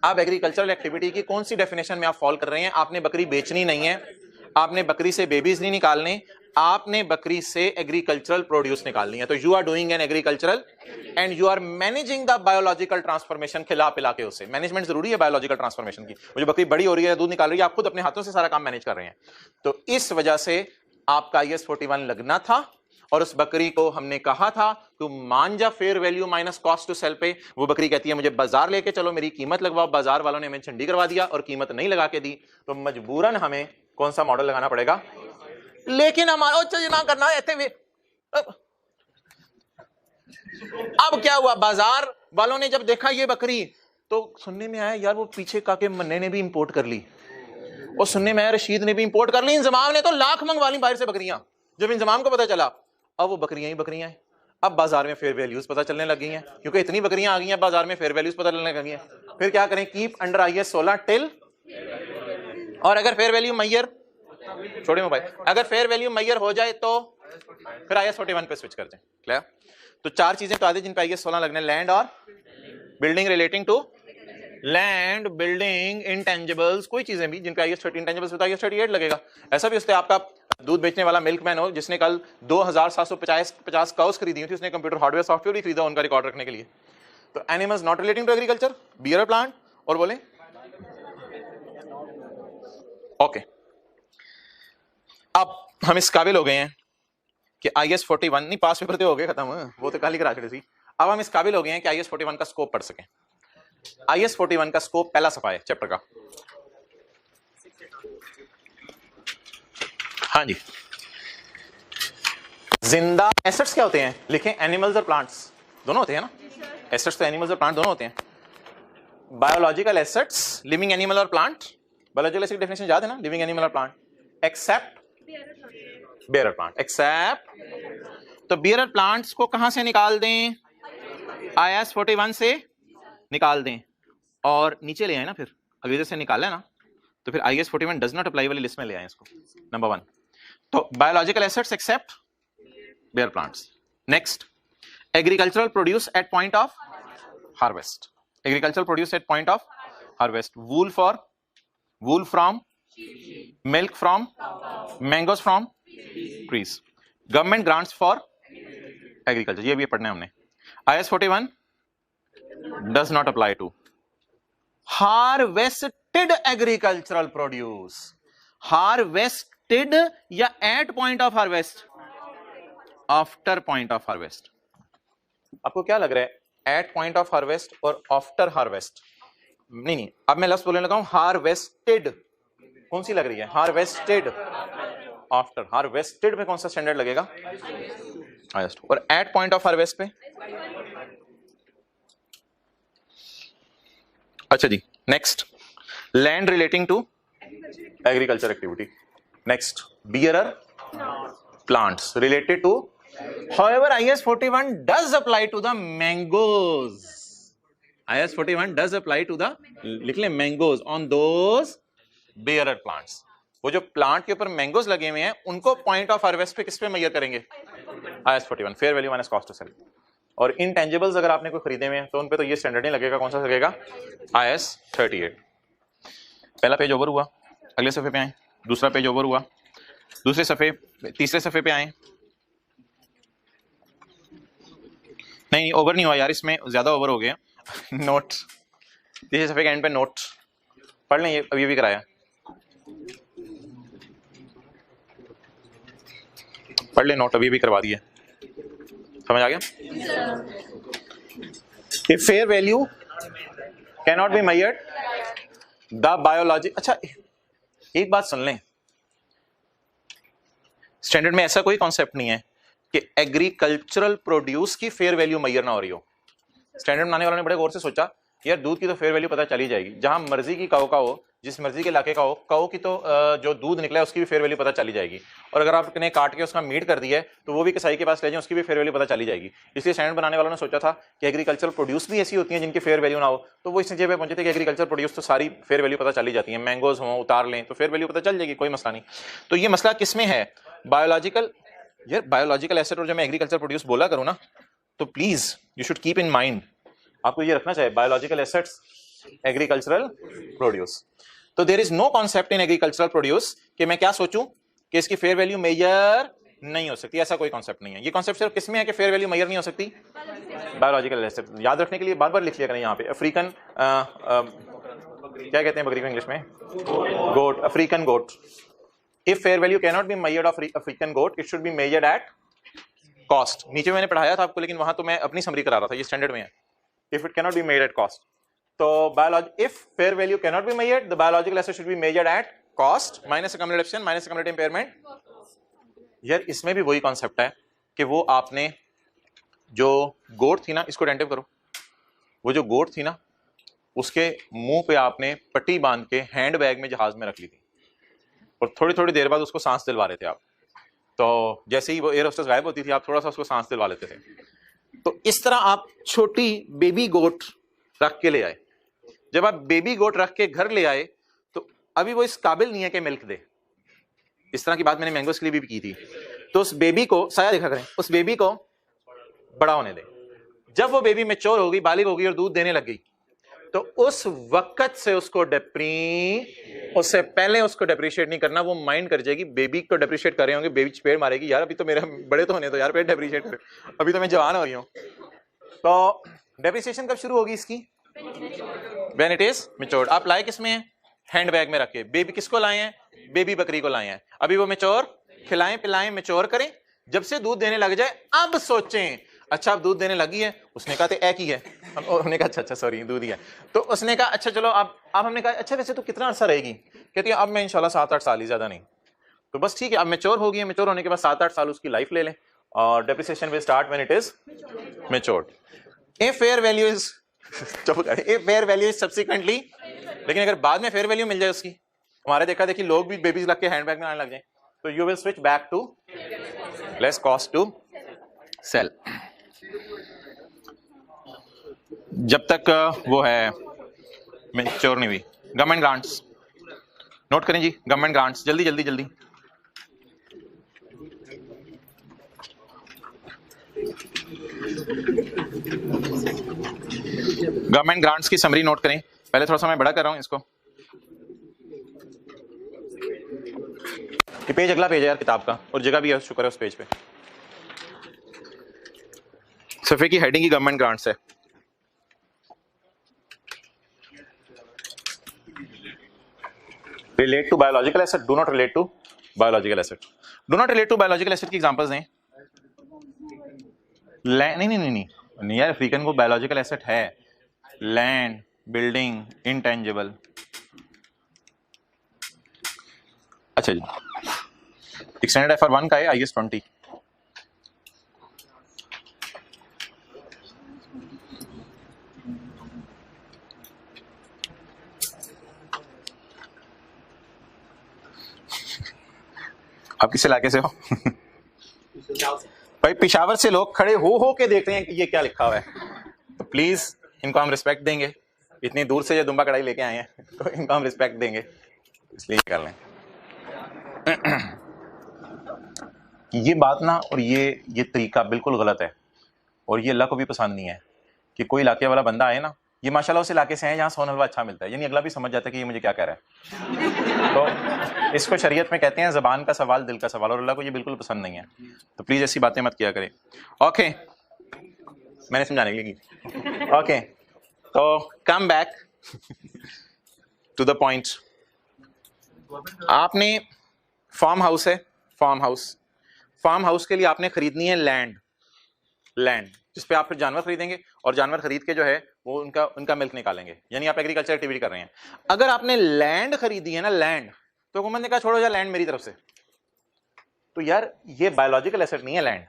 आप एग्रीकल्चरल एक्टिविटी की कौन सी डेफिनेशन में आप फॉल कर रहे हैं? आपने बकरी बेचनी नहीं है, आपने बकरी से बेबीज नहीं निकालने, आपने बकरी से एग्रीकल्चरल प्रोड्यूस निकालनी है। तो you are doing an agricultural and you are managing the biological transformation, खिला पिला के उसे। मैनेजमेंट जरूरी है बायोलॉजिकल ट्रांसफॉर्मेशन की। वो जो बकरी बड़ी हो रही है, दूध निकाल रही है, आप खुद अपने हाथों से सारा काम मैनेज कर रहे हैं। तो इस वजह से आपका IS 41 लगना था। और उस बकरी को हमने कहा था तू मान जा fair value minus cost to sell पे। वो बकरी कहती है मुझे बाजार लेके चलो, मेरी कीमत लगवाओ। बाजार वालों ने हमें झंडी करवा दिया और कीमत नहीं लगा के दी, तो मजबूरन हमें कौन सा मॉडल लगाना पड़ेगा? लेकिन हमारा ना करना ऐसे भी। अब क्या हुआ, बाजार वालों ने जब देखा ये बकरी, तो सुनने में आया यार वो पीछे काके मन्ने ने भी इंपोर्ट कर ली, और सुनने में आया रशीद ने भी इंपोर्ट कर ली, इंजमाम ने तो लाख मंगवा ली बाहर से बकरियां। जब इंजमाम को पता चला, अब वो बकरियां ही बकरियां हैं। अब बाजार में फेयर वैल्यूज पता चलने लग गई हैं, क्योंकि इतनी बकरियां आ गई हैं बाजार में, फेयर वैल्यूज पता चलने लग गई हैं। फिर क्या करें? कीप अंडर IS 16 टिल, और अगर फेयर वैल्यू मैयर, छोड़े मोबाइल, अगर फेयर वैल्यू मैयर हो जाए तो फिर IS 41 पे स्विच कर जाए। क्लियर? तो चार चीजें बता दें जिन पे IS 16 लगने, लैंड और building relating to land, building, intangibles, कोई चीजें भी जिन पे IS 30 इंटेंजिबल्स होता है IS 38 लगेगा। ऐसा भी उससे आपका दूध बेचने वाला मिल्कमैन हो जिसने कल 2750 काउस खरीदी थी, उसने कंप्यूटर हार्डवेयर सॉफ्टवेयर भी खरीदा उनका रिकॉर्ड रखने के लिए। तो animals not relating to agriculture, bearer plant, और बोले ओके। अब हम इस काबिल हो गए हैं कि IS 41 नहीं, पास पेपर तो हो गए खत्म, वो तो काली करा छोड़ी थी। अब हम इस काबिल हो गए हैं कि IS 41 का स्कोप पढ़ सकें। IS 41 का स्कोप पहला सफा है चैप्टर का। हाँ जी, जिंदा एसेट्स क्या होते हैं? लिखें एनिमल्स और प्लांट्स, दोनों होते हैं ना। एसेट्स तो एनिमल्स और प्लांट दोनों होते हैं। बायोलॉजिकल एसेट्स, लिविंग एनिमल और प्लांट। बायोलॉजिकल एसेट डेफिनेशन याद है ना, लिविंग एनिमल और plant, except bearer plant, except. तो बेयर प्लांट्स को कहां से निकाल दें? IS 41 से निकाल दें, और नीचे ले आए ना, फिर अगर से निकाला है ना तो फिर IS 41 डज नॉट अप्लाई वाली लिस्ट में ले आए इसको, नंबर 1। तो biological assets except bearer plants. Next, agricultural produce at point of harvest, agricultural produce at point of harvest. Wool for, wool from, milk from, mangoes from trees. Government grants for agriculture, ये भी पढ़ना है हमने। IS 41 does not apply to harvested agricultural produce. Harvested या at point of harvest, after point of harvest. आपको क्या लग रहा है एट पॉइंट ऑफ हार्वेस्ट और आफ्टर हार्वेस्ट? नहीं, अब मैं लफ्ज बोलने लगा हूं हार्वेस्टेड। कौन सी लग रही है? हार्वेस्टेड। आफ्टर हार्वेस्टेड में कौन सा स्टैंडर्ड लगेगा? हाईएस्ट। और एट पॉइंट ऑफ हार्वेस्ट पे? अच्छा जी, next land relating to agriculture activity. Next bearer plants related to, however IS 41 does apply to the mangoes. IS 41 does apply to the, लिख ले, mangoes on those bearer plants. वो जो plant के ऊपर mangoes लगे हुए हैं उनको पॉइंट ऑफ हार्वेस्ट पे किस पे मेजर करेंगे? IS 41 fair value minus cost to sell. और इंटेंजिबल्स अगर आपने कोई खरीदे हुए हैं तो उन पे तो ये स्टैंडर्ड नहीं लगेगा। कौन सा लगेगा? IS 38। पहला पेज ओवर हुआ, अगले सफे पे आए, दूसरा पेज ओवर हुआ, दूसरे सफे, तीसरे सफे पे आए। नहीं ओवर नहीं हुआ यार, इसमें ज्यादा ओवर हो गया। नोट, तीसरे सफे के एंड पे नोट पढ़ लें, ये अभी भी कराया, पढ़ ले नोट, अभी भी करवा दिए। समझ आ गया? Fair value can not be measured the biology. अच्छा एक बात सुन लें, स्टैंडर्ड में ऐसा कोई कॉन्सेप्ट नहीं है कि एग्रीकल्चरल प्रोड्यूस की फेयर वैल्यू मेजर ना हो रही हो। स्टैंडर्ड बनाने वालों ने बड़े गौर से सोचा यार दूध की तो फेयर वैल्यू पता चली जाएगी, जहां मर्जी की काऊ का हो, जिस मर्जी के इलाके का हो, काऊ की तो जो दूध निकला है उसकी भी फेयर वैल्यू पता चली जाएगी। और अगर आपने काट के उसका मीट कर दिया है तो वो भी कसाई के पास ले जाए, उसकी भी फेयर वैल्यू पता चली जाएगी। इसलिए स्टैंडर्ड बनाने वालों ने सोचा था कि एग्रीकल्चरल प्रोड्यूस भी ऐसी होती हैं जिनकी फेयर वैल्यू ना हो, तो वो इस नतीजे पे पहुंचे थे कि एग्रीकल्चर प्रोड्यूस तो सारी फेयर वैल्यू पता चली जाती है, मैंगोज हों उतार लें तो फेयर वैल्यू पता चल जाएगी, कोई मसला नहीं। तो ये मसला किसमें है? बायोलॉजिकल। यार बायोलॉजिकल एसेट और जब मैं एग्रीकल्चर प्रोड्यूस बोला करूं ना तो please you should keep in mind, आपको ये रखना चाहिए बायोलॉजिकल एसेट्स एग्रीकल्चरल प्रोड्यूस। तो there is no concept in agricultural produce कि मैं क्या सोचूं कि इसकी फेयर वैल्यू मेजर नहीं हो सकती, ऐसा कोई कॉन्सेप्ट नहीं है। ये कॉन्सेप्ट सिर्फ किसमें है कि फेयर वैल्यू मेजर नहीं हो सकती? Biological asset. याद रखने के लिए बार बार लिख लिया करें यहाँ पे। अफ्रीकन क्या कहते हैं बकरी को इंग्लिश में? Goat, African goat. If fair value cannot be measured of African goat, it should be measured at cost. नीचे मैंने पढ़ाया था आपको, लेकिन वहां तो मैं अपनी समरी करा रहा था, ये स्टैंडर्ड में है। If it cannot be measured at cost, तो if fair value cannot be measured, the biological asset should be measured at cost minus accumulative depreciation minus accumulative impairment. यार इसमें भी वही कॉन्सेप्ट है कि वो आपने जो गोट थी ना, इसको अटेंटिव करो, वो जो गोट थी ना उसके मुंह पे आपने पट्टी बांध के हैंड बैग में जहाज में रख ली थी और थोड़ी थोड़ी देर बाद उसको सांस दिलवा रहे थे आप। तो जैसे ही वो एयर होस्टेस गायब होती थी आप थोड़ा सा उसको सांस दिलवा लेते थे। तो इस तरह आप छोटी बेबी गोट रख के ले आए। जब आप बेबी गोट रख के घर ले आए तो अभी वो इस काबिल नहीं है कि मिल्क दे। इस तरह की बात मैंने मैंगोस के लिए भी की थी। तो उस बेबी को, साया देखा करें, उस बेबी को बड़ा होने दे। जब वो बेबी मैच्योर होगी, बालिग होगी और दूध देने लग गई, तो उस वक्त से उसको उससे पहले उसको डेप्रिशिएट नहीं करना। वो माइंड कर जाएगी बेबी को डेप्रिशिएट कर रहे होंगे, बेबी चपेड़ मारेगी, यार अभी तो मेरा बड़े तो होने तो यार, फिर डेप्रिशिएट कर, अभी तो मैं जवान हो रही हूँ। तो डेप्रिसिएशन कब शुरू होगी इसकी? When it is matured. आप लाए किस में है? हैंड बैग में रखे। बेबी किसको लाए हैं? बेबी बकरी को लाए हैं। अभी वो मैच्योर, खिलाएं पिलाएं, मैच्योर करें, जब से दूध देने लग जाए अब सोचें अच्छा अब दूध देने लगी है। उसने कहा एक ही है, हमने कहा अच्छा सॉरी दूध ही है। तो उसने कहा अच्छा चलो अब हमने कहा अच्छा वैसे तो कितना अर्सा रहेगी? कहती है अब मैं इंशाल्लाह 7-8 साल ही, ज्यादा नहीं। तो बस ठीक है, अब मैच्योर हो गई है, मैच्योर होने के बाद 7-8 साल उसकी लाइफ ले लें और depreciation will start when it is matured. A fair value is a fair value is subsequently, लेकिन अगर बाद में फेयर वैल्यू मिल जाए उसकी, हमारे देखा देखी लोग भी बेबीज लग के हैंडबैग में आने लग जाए, तो you will switch back to less cost to sell. जब तक वो है मैच्योर नहीं हुई। गवर्नमेंट ग्रांट्स नोट करें जी, गवर्नमेंट ग्रांट्स जल्दी जल्दी जल्दी। गवर्नमेंट ग्रांट्स की समरी नोट करें। पहले थोड़ा सा मैं बड़ा कर रहा हूं इसको। ये पेज अगला पेज है यार किताब का, और जगह भी है, शुक्र है उस पेज पे। सफे की हेडिंग ही गवर्नमेंट ग्रांट्स है। Relate to biological asset, do not relate to biological asset. Do not relate to biological asset की एग्जांपल्स दें। नहीं नहीं नहीं नहीं यार, अफ्रीकन को बायोलॉजिकल एसेट है, लैंड, बिल्डिंग, इंटेंजिबल। अच्छा जी, एक्सटेंडेड FR1 का है IS 20। आप किस इलाके से हो? भाई पेशावर से लोग खड़े हो के देख रहे हैं कि ये क्या लिखा हुआ है, तो प्लीज इनको हम रिस्पेक्ट देंगे। इतनी दूर से जो दुम्बा कढ़ाई लेके आए हैं तो इनको हम रिस्पेक्ट देंगे, इसलिए कर लें। ये बात ना, और ये तरीका बिल्कुल गलत है, और ये अल्लाह को भी पसंद नहीं है कि कोई इलाके वाला बंदा आए ना, ये माशाल्लाह उस इलाके से है जहाँ सोन हलवा अच्छा मिलता है, यानी अगला भी समझ जाता है कि ये मुझे क्या कह रहा है। तो इसको शरीयत में कहते हैं ज़बान का सवाल दिल का सवाल, और अल्लाह को ये बिल्कुल पसंद नहीं है। तो प्लीज़ ऐसी बातें मत किया करें। ओके, मैंने समझाने के लिए। ओके, तो come back to the point. आपने फार्म हाउस है, फार्म हाउस के लिए आपने खरीदनी है लैंड जिस पे आप फिर जानवर खरीदेंगे, और जानवर खरीद के जो है वो उनका मिल्क निकालेंगे, यानी आप एग्रीकल्चर एक्टिविटी कर रहे हैं। अगर आपने लैंड खरीदी है ना, लैंड, तो हुकूमत ने कहा छोड़ो यार लैंड मेरी तरफ से, तो यार ये बायोलॉजिकल एसेट नहीं है लैंड।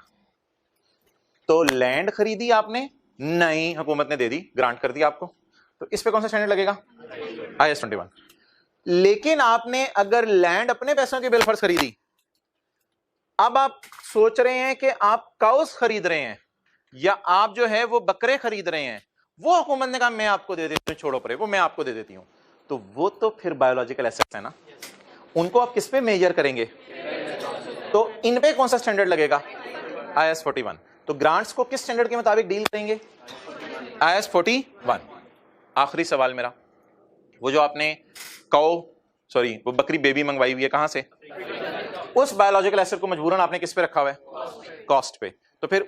तो लैंड खरीदी आपने नहीं, हुकूमत ने दे दी, ग्रांट कर दी आपको, तो इस पे कौन सा स्टैंडर्ड लगेगा? IS 21। लेकिन आपने अगर लैंड अपने पैसों की बिलफर्ज खरीदी, अब आप सोच रहे हैं कि आप काउस खरीद रहे हैं या आप जो है वो बकरे खरीद रहे हैं, वो हुकूमत ने कहा मैं आपको दे देती हूँ, छोड़ो परे, वो मैं आपको दे देती हूँ, तो वो तो फिर बायोलॉजिकल एसेट्स है ना। उनको आप किस पे मेजर करेंगे? तो इन पे कौन सा स्टैंडर्ड लगेगा? IS 41। तो ग्रांट्स को किस स्टैंडर्ड के मुताबिक डील करेंगे? IS 41। आखिरी सवाल मेरा, वो जो आपने वो बकरी बेबी मंगवाई हुई है कहां से? उस बायोलॉजिकल एसेट को मजबूरन आपने किस पे रखा हुआ है? कॉस्ट पे। तो फिर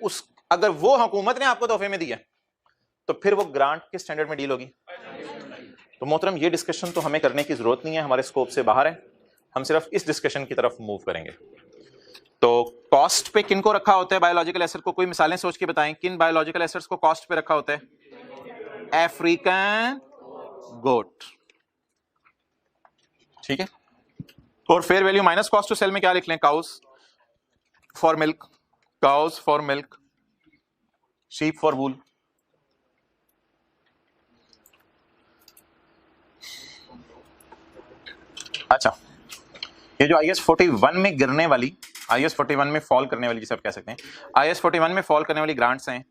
अगर वो हुकूमत ने आपको तोहफे में दिया तो फिर वो ग्रांट किस स्टैंडर्ड में डील होगी? तो मोहतरम ये डिस्कशन तो हमें करने की जरूरत नहीं है, हमारे स्कोप से बाहर है, हम सिर्फ इस डिस्कशन की तरफ मूव करेंगे। तो कॉस्ट पे किन को रखा होता है बायोलॉजिकल एसेट को? कोई मिसालें सोच के बताएं, किन बायोलॉजिकल एसेट्स को कॉस्ट पे रखा होता है? अफ्रीकन गोट, ठीक है। और fair value minus cost to sell में क्या लिख लें? Cows for milk, sheep for wool. अच्छा, ये जो IS 41 में गिरने वाली, IS 41 में फॉल करने वाली, जिसे आप कह सकते हैं IS 41 में फॉल करने वाली ग्रांट्स हैं,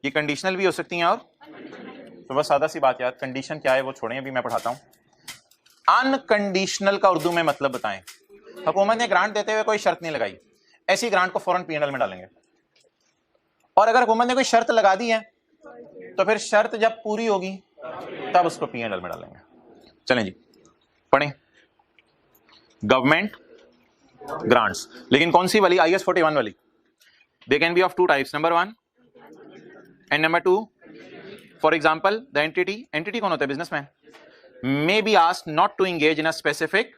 ये कंडीशनल भी हो सकती हैं, और तो बस सादा सी बात यार, कंडीशन क्या है वो छोड़ें, अभी मैं पढ़ाता हूं। अनकंडीशनल का उर्दू में मतलब बताएं। हुकूमत ने ग्रांट देते हुए कोई शर्त नहीं लगाई, ऐसी ग्रांट को फौरन P&L में डालेंगे। और अगर हुकूमत ने कोई शर्त लगा दी है तो फिर शर्त जब पूरी होगी तब उसको P&L में डालेंगे। चलें जी पढ़ें। गवर्नमेंट ग्रांट्स, लेकिन कौन सी वाली? IS 41 वाली। They can be of two types, number 1 and number 2। For example the entity कौन होता है? Businessman. May be asked not to engage in a specific,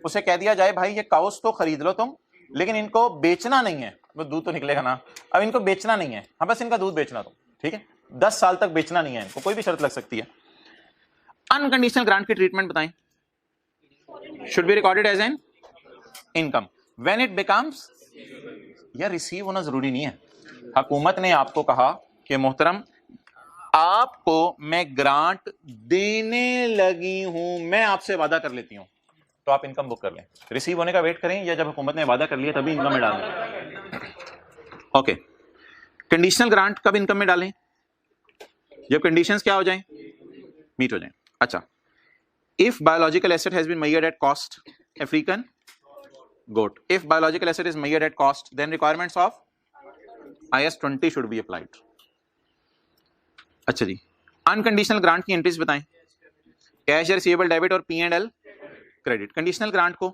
उसे कह दिया जाए भाई ये काउस तो खरीद लो तुम, लेकिन इनको बेचना नहीं है, वो दूध तो निकलेगा ना, अब इनको बेचना नहीं है, हाँ बस इनका दूध बेचना तुम, ठीक है, 10 साल तक बेचना नहीं है इनको, कोई भी शर्त लग सकती है। अनकंडीशनल ग्रांट की ट्रीटमेंट बताएं। Should be recorded as an income when it becomes, यार रिसीव होना जरूरी नहीं है। हुकूमत ने आपको कहा कि मोहतरम आपको मैं ग्रांट देने लगी हूं, मैं आपसे वादा कर लेती हूं, तो आप इनकम बुक कर लें। रिसीव होने का वेट करें या जब हुकूमत ने वादा कर लिया तभी इनकम में डालें। ओके, कंडीशनल ग्रांट कब इनकम में डालें? जब कंडीशंस क्या हो जाएं? मीट हो जाएं। अच्छा, if biological asset has been measured at cost, African goat, if biological asset is measured at cost then requirements of IS 20 should be applied. अच्छा जी, अनकंडीशनल ग्रांट की एंट्रीज बताएं। कैश, रिसीवेबल, डेबिट और P&L credit. Conditional grant को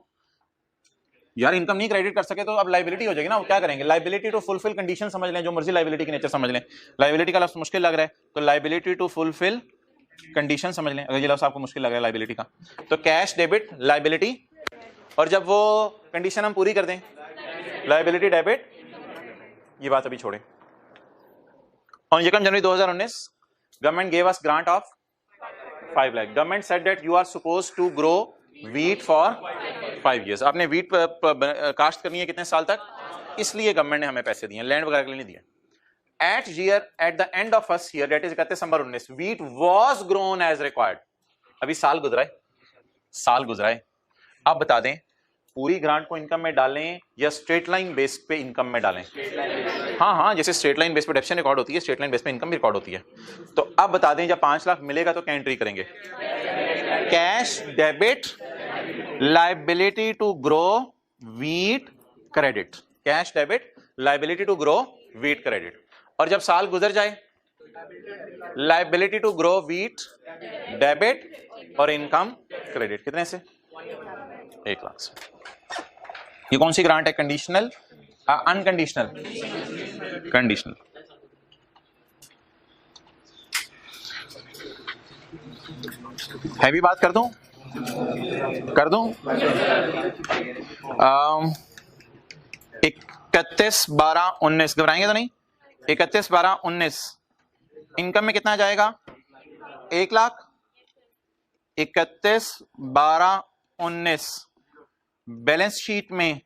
यार income नहीं credit कर सके तो अब लाइबिलिटी हो जाएगी ना, वो क्या करेंगे? लाइबिलिटी टू फुलफिल कंडीशन समझ लें, जो मर्जी लाइबिलिटी की नेचर समझ लें। लाइबिलिटी का लफ्ज मुश्किल लग रहा है तो लाइबिलिटी टू फुलफिल कंडीशन समझ लें, अगर ये लफ्ज आपको मुश्किल लग रहा है लाइबिलिटी का, तो कैश, डेबिट, लाइबिलिटी, और जब वो कंडीशन हम पूरी कर दें लाइबिलिटी, डेबिट, ये बात अभी छोड़ें। On 2 January 2019, government gave us grant of 5 lakh. Government said that you are supposed to grow wheat for 5 years. आपने wheat काश्त करनी है कितने साल तक, इसलिए गवर्नमेंट ने हमें पैसे दिए, लैंड वगैरह के लिए नहीं दिए. At the end of first year, that is 31 December 19, wheat was grown as required. अभी साल गुजरा है. अब बता दें पूरी ग्रांट को इनकम में डालें या स्ट्रेट लाइन बेस पे इनकम में डालें? हाँ, जैसे स्ट्रेट लाइन बेस पे डेप्शन रिकॉर्ड होती है, स्ट्रेट लाइन बेस पे इनकम भी रिकॉर्ड होती है. तो अब बता दें जब 5 लाख मिलेगा तो क्या एंट्री करेंगे? Cash debit liability to grow wheat credit. Cash debit liability to grow wheat credit. और जब साल गुजर जाए liability to grow wheat debit और इनकम क्रेडिट. कितने से? 1 लाख से. ये कौन सी ग्रांट है? Conditional, unconditional? कंडीशनल. हैवी बात कर दूं 31/12/19 घबराएंगे तो नहीं? 31/12/19 इनकम में कितना जाएगा? 1 लाख. 31/12/19 बैलेंस शीट में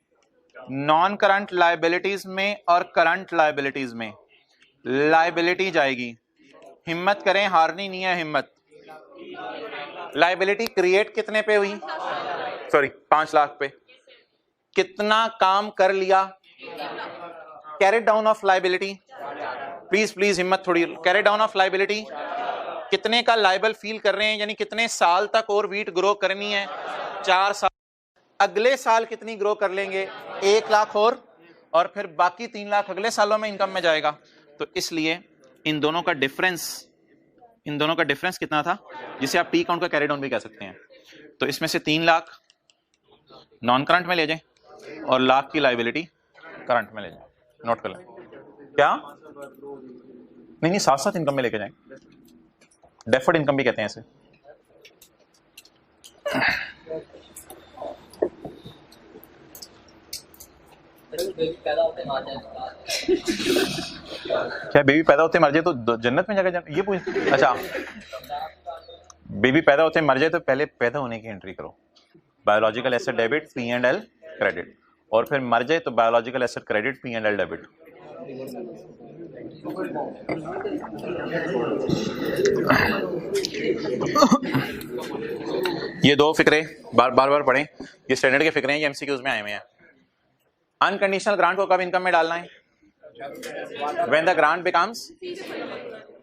नॉन करंट लायबिलिटीज में और करंट लायबिलिटीज में लायबिलिटी जाएगी. हिम्मत करें, हारनी नहीं है हिम्मत. लायबिलिटी क्रिएट कितने पे हुई? 5 लाख पे. कितना काम कर लिया? Carry down of liability. Please हिम्मत थोड़ी. कैरी डाउन ऑफ लायबिलिटी कितने का लायबल फील कर रहे हैं, यानी कितने साल तक और व्हीट ग्रो करनी है? 4 साल. अगले साल कितनी ग्रो कर लेंगे? 1 लाख और फिर बाकी 3 लाख अगले सालों में इनकम में जाएगा. तो इसलिए इन दोनों का डिफरेंस कितना था, जिसे आप पी काउंट का कैरी डाउन भी कह सकते हैं. तो इसमें से 3 लाख नॉन करंट में ले जाएं और लाख की लायबिलिटी करंट में ले जाएं. नोट कर लें. क्या? नहीं, साथ साथ इनकम में लेके जाएं. डेफर्ड इनकम भी कहते हैं इसे. क्या बेबी पैदा होते मर जाए तो जन्नत में जाकर ये पूछ? अच्छा, बेबी पैदा होते मर जाए तो पहले पैदा होने की एंट्री करो. Biological asset debit P&L credit, और फिर मर जाए तो biological asset credit P&L debit. ये 2 फिक्रे बार पढ़ें. ये स्टैंडर्ड के फिक्रे हैं, ये एमसीक्यूज में आए हुए हैं. अनकंडीशनल ग्रांट को कब इनकम में डालना है? When the grant becomes.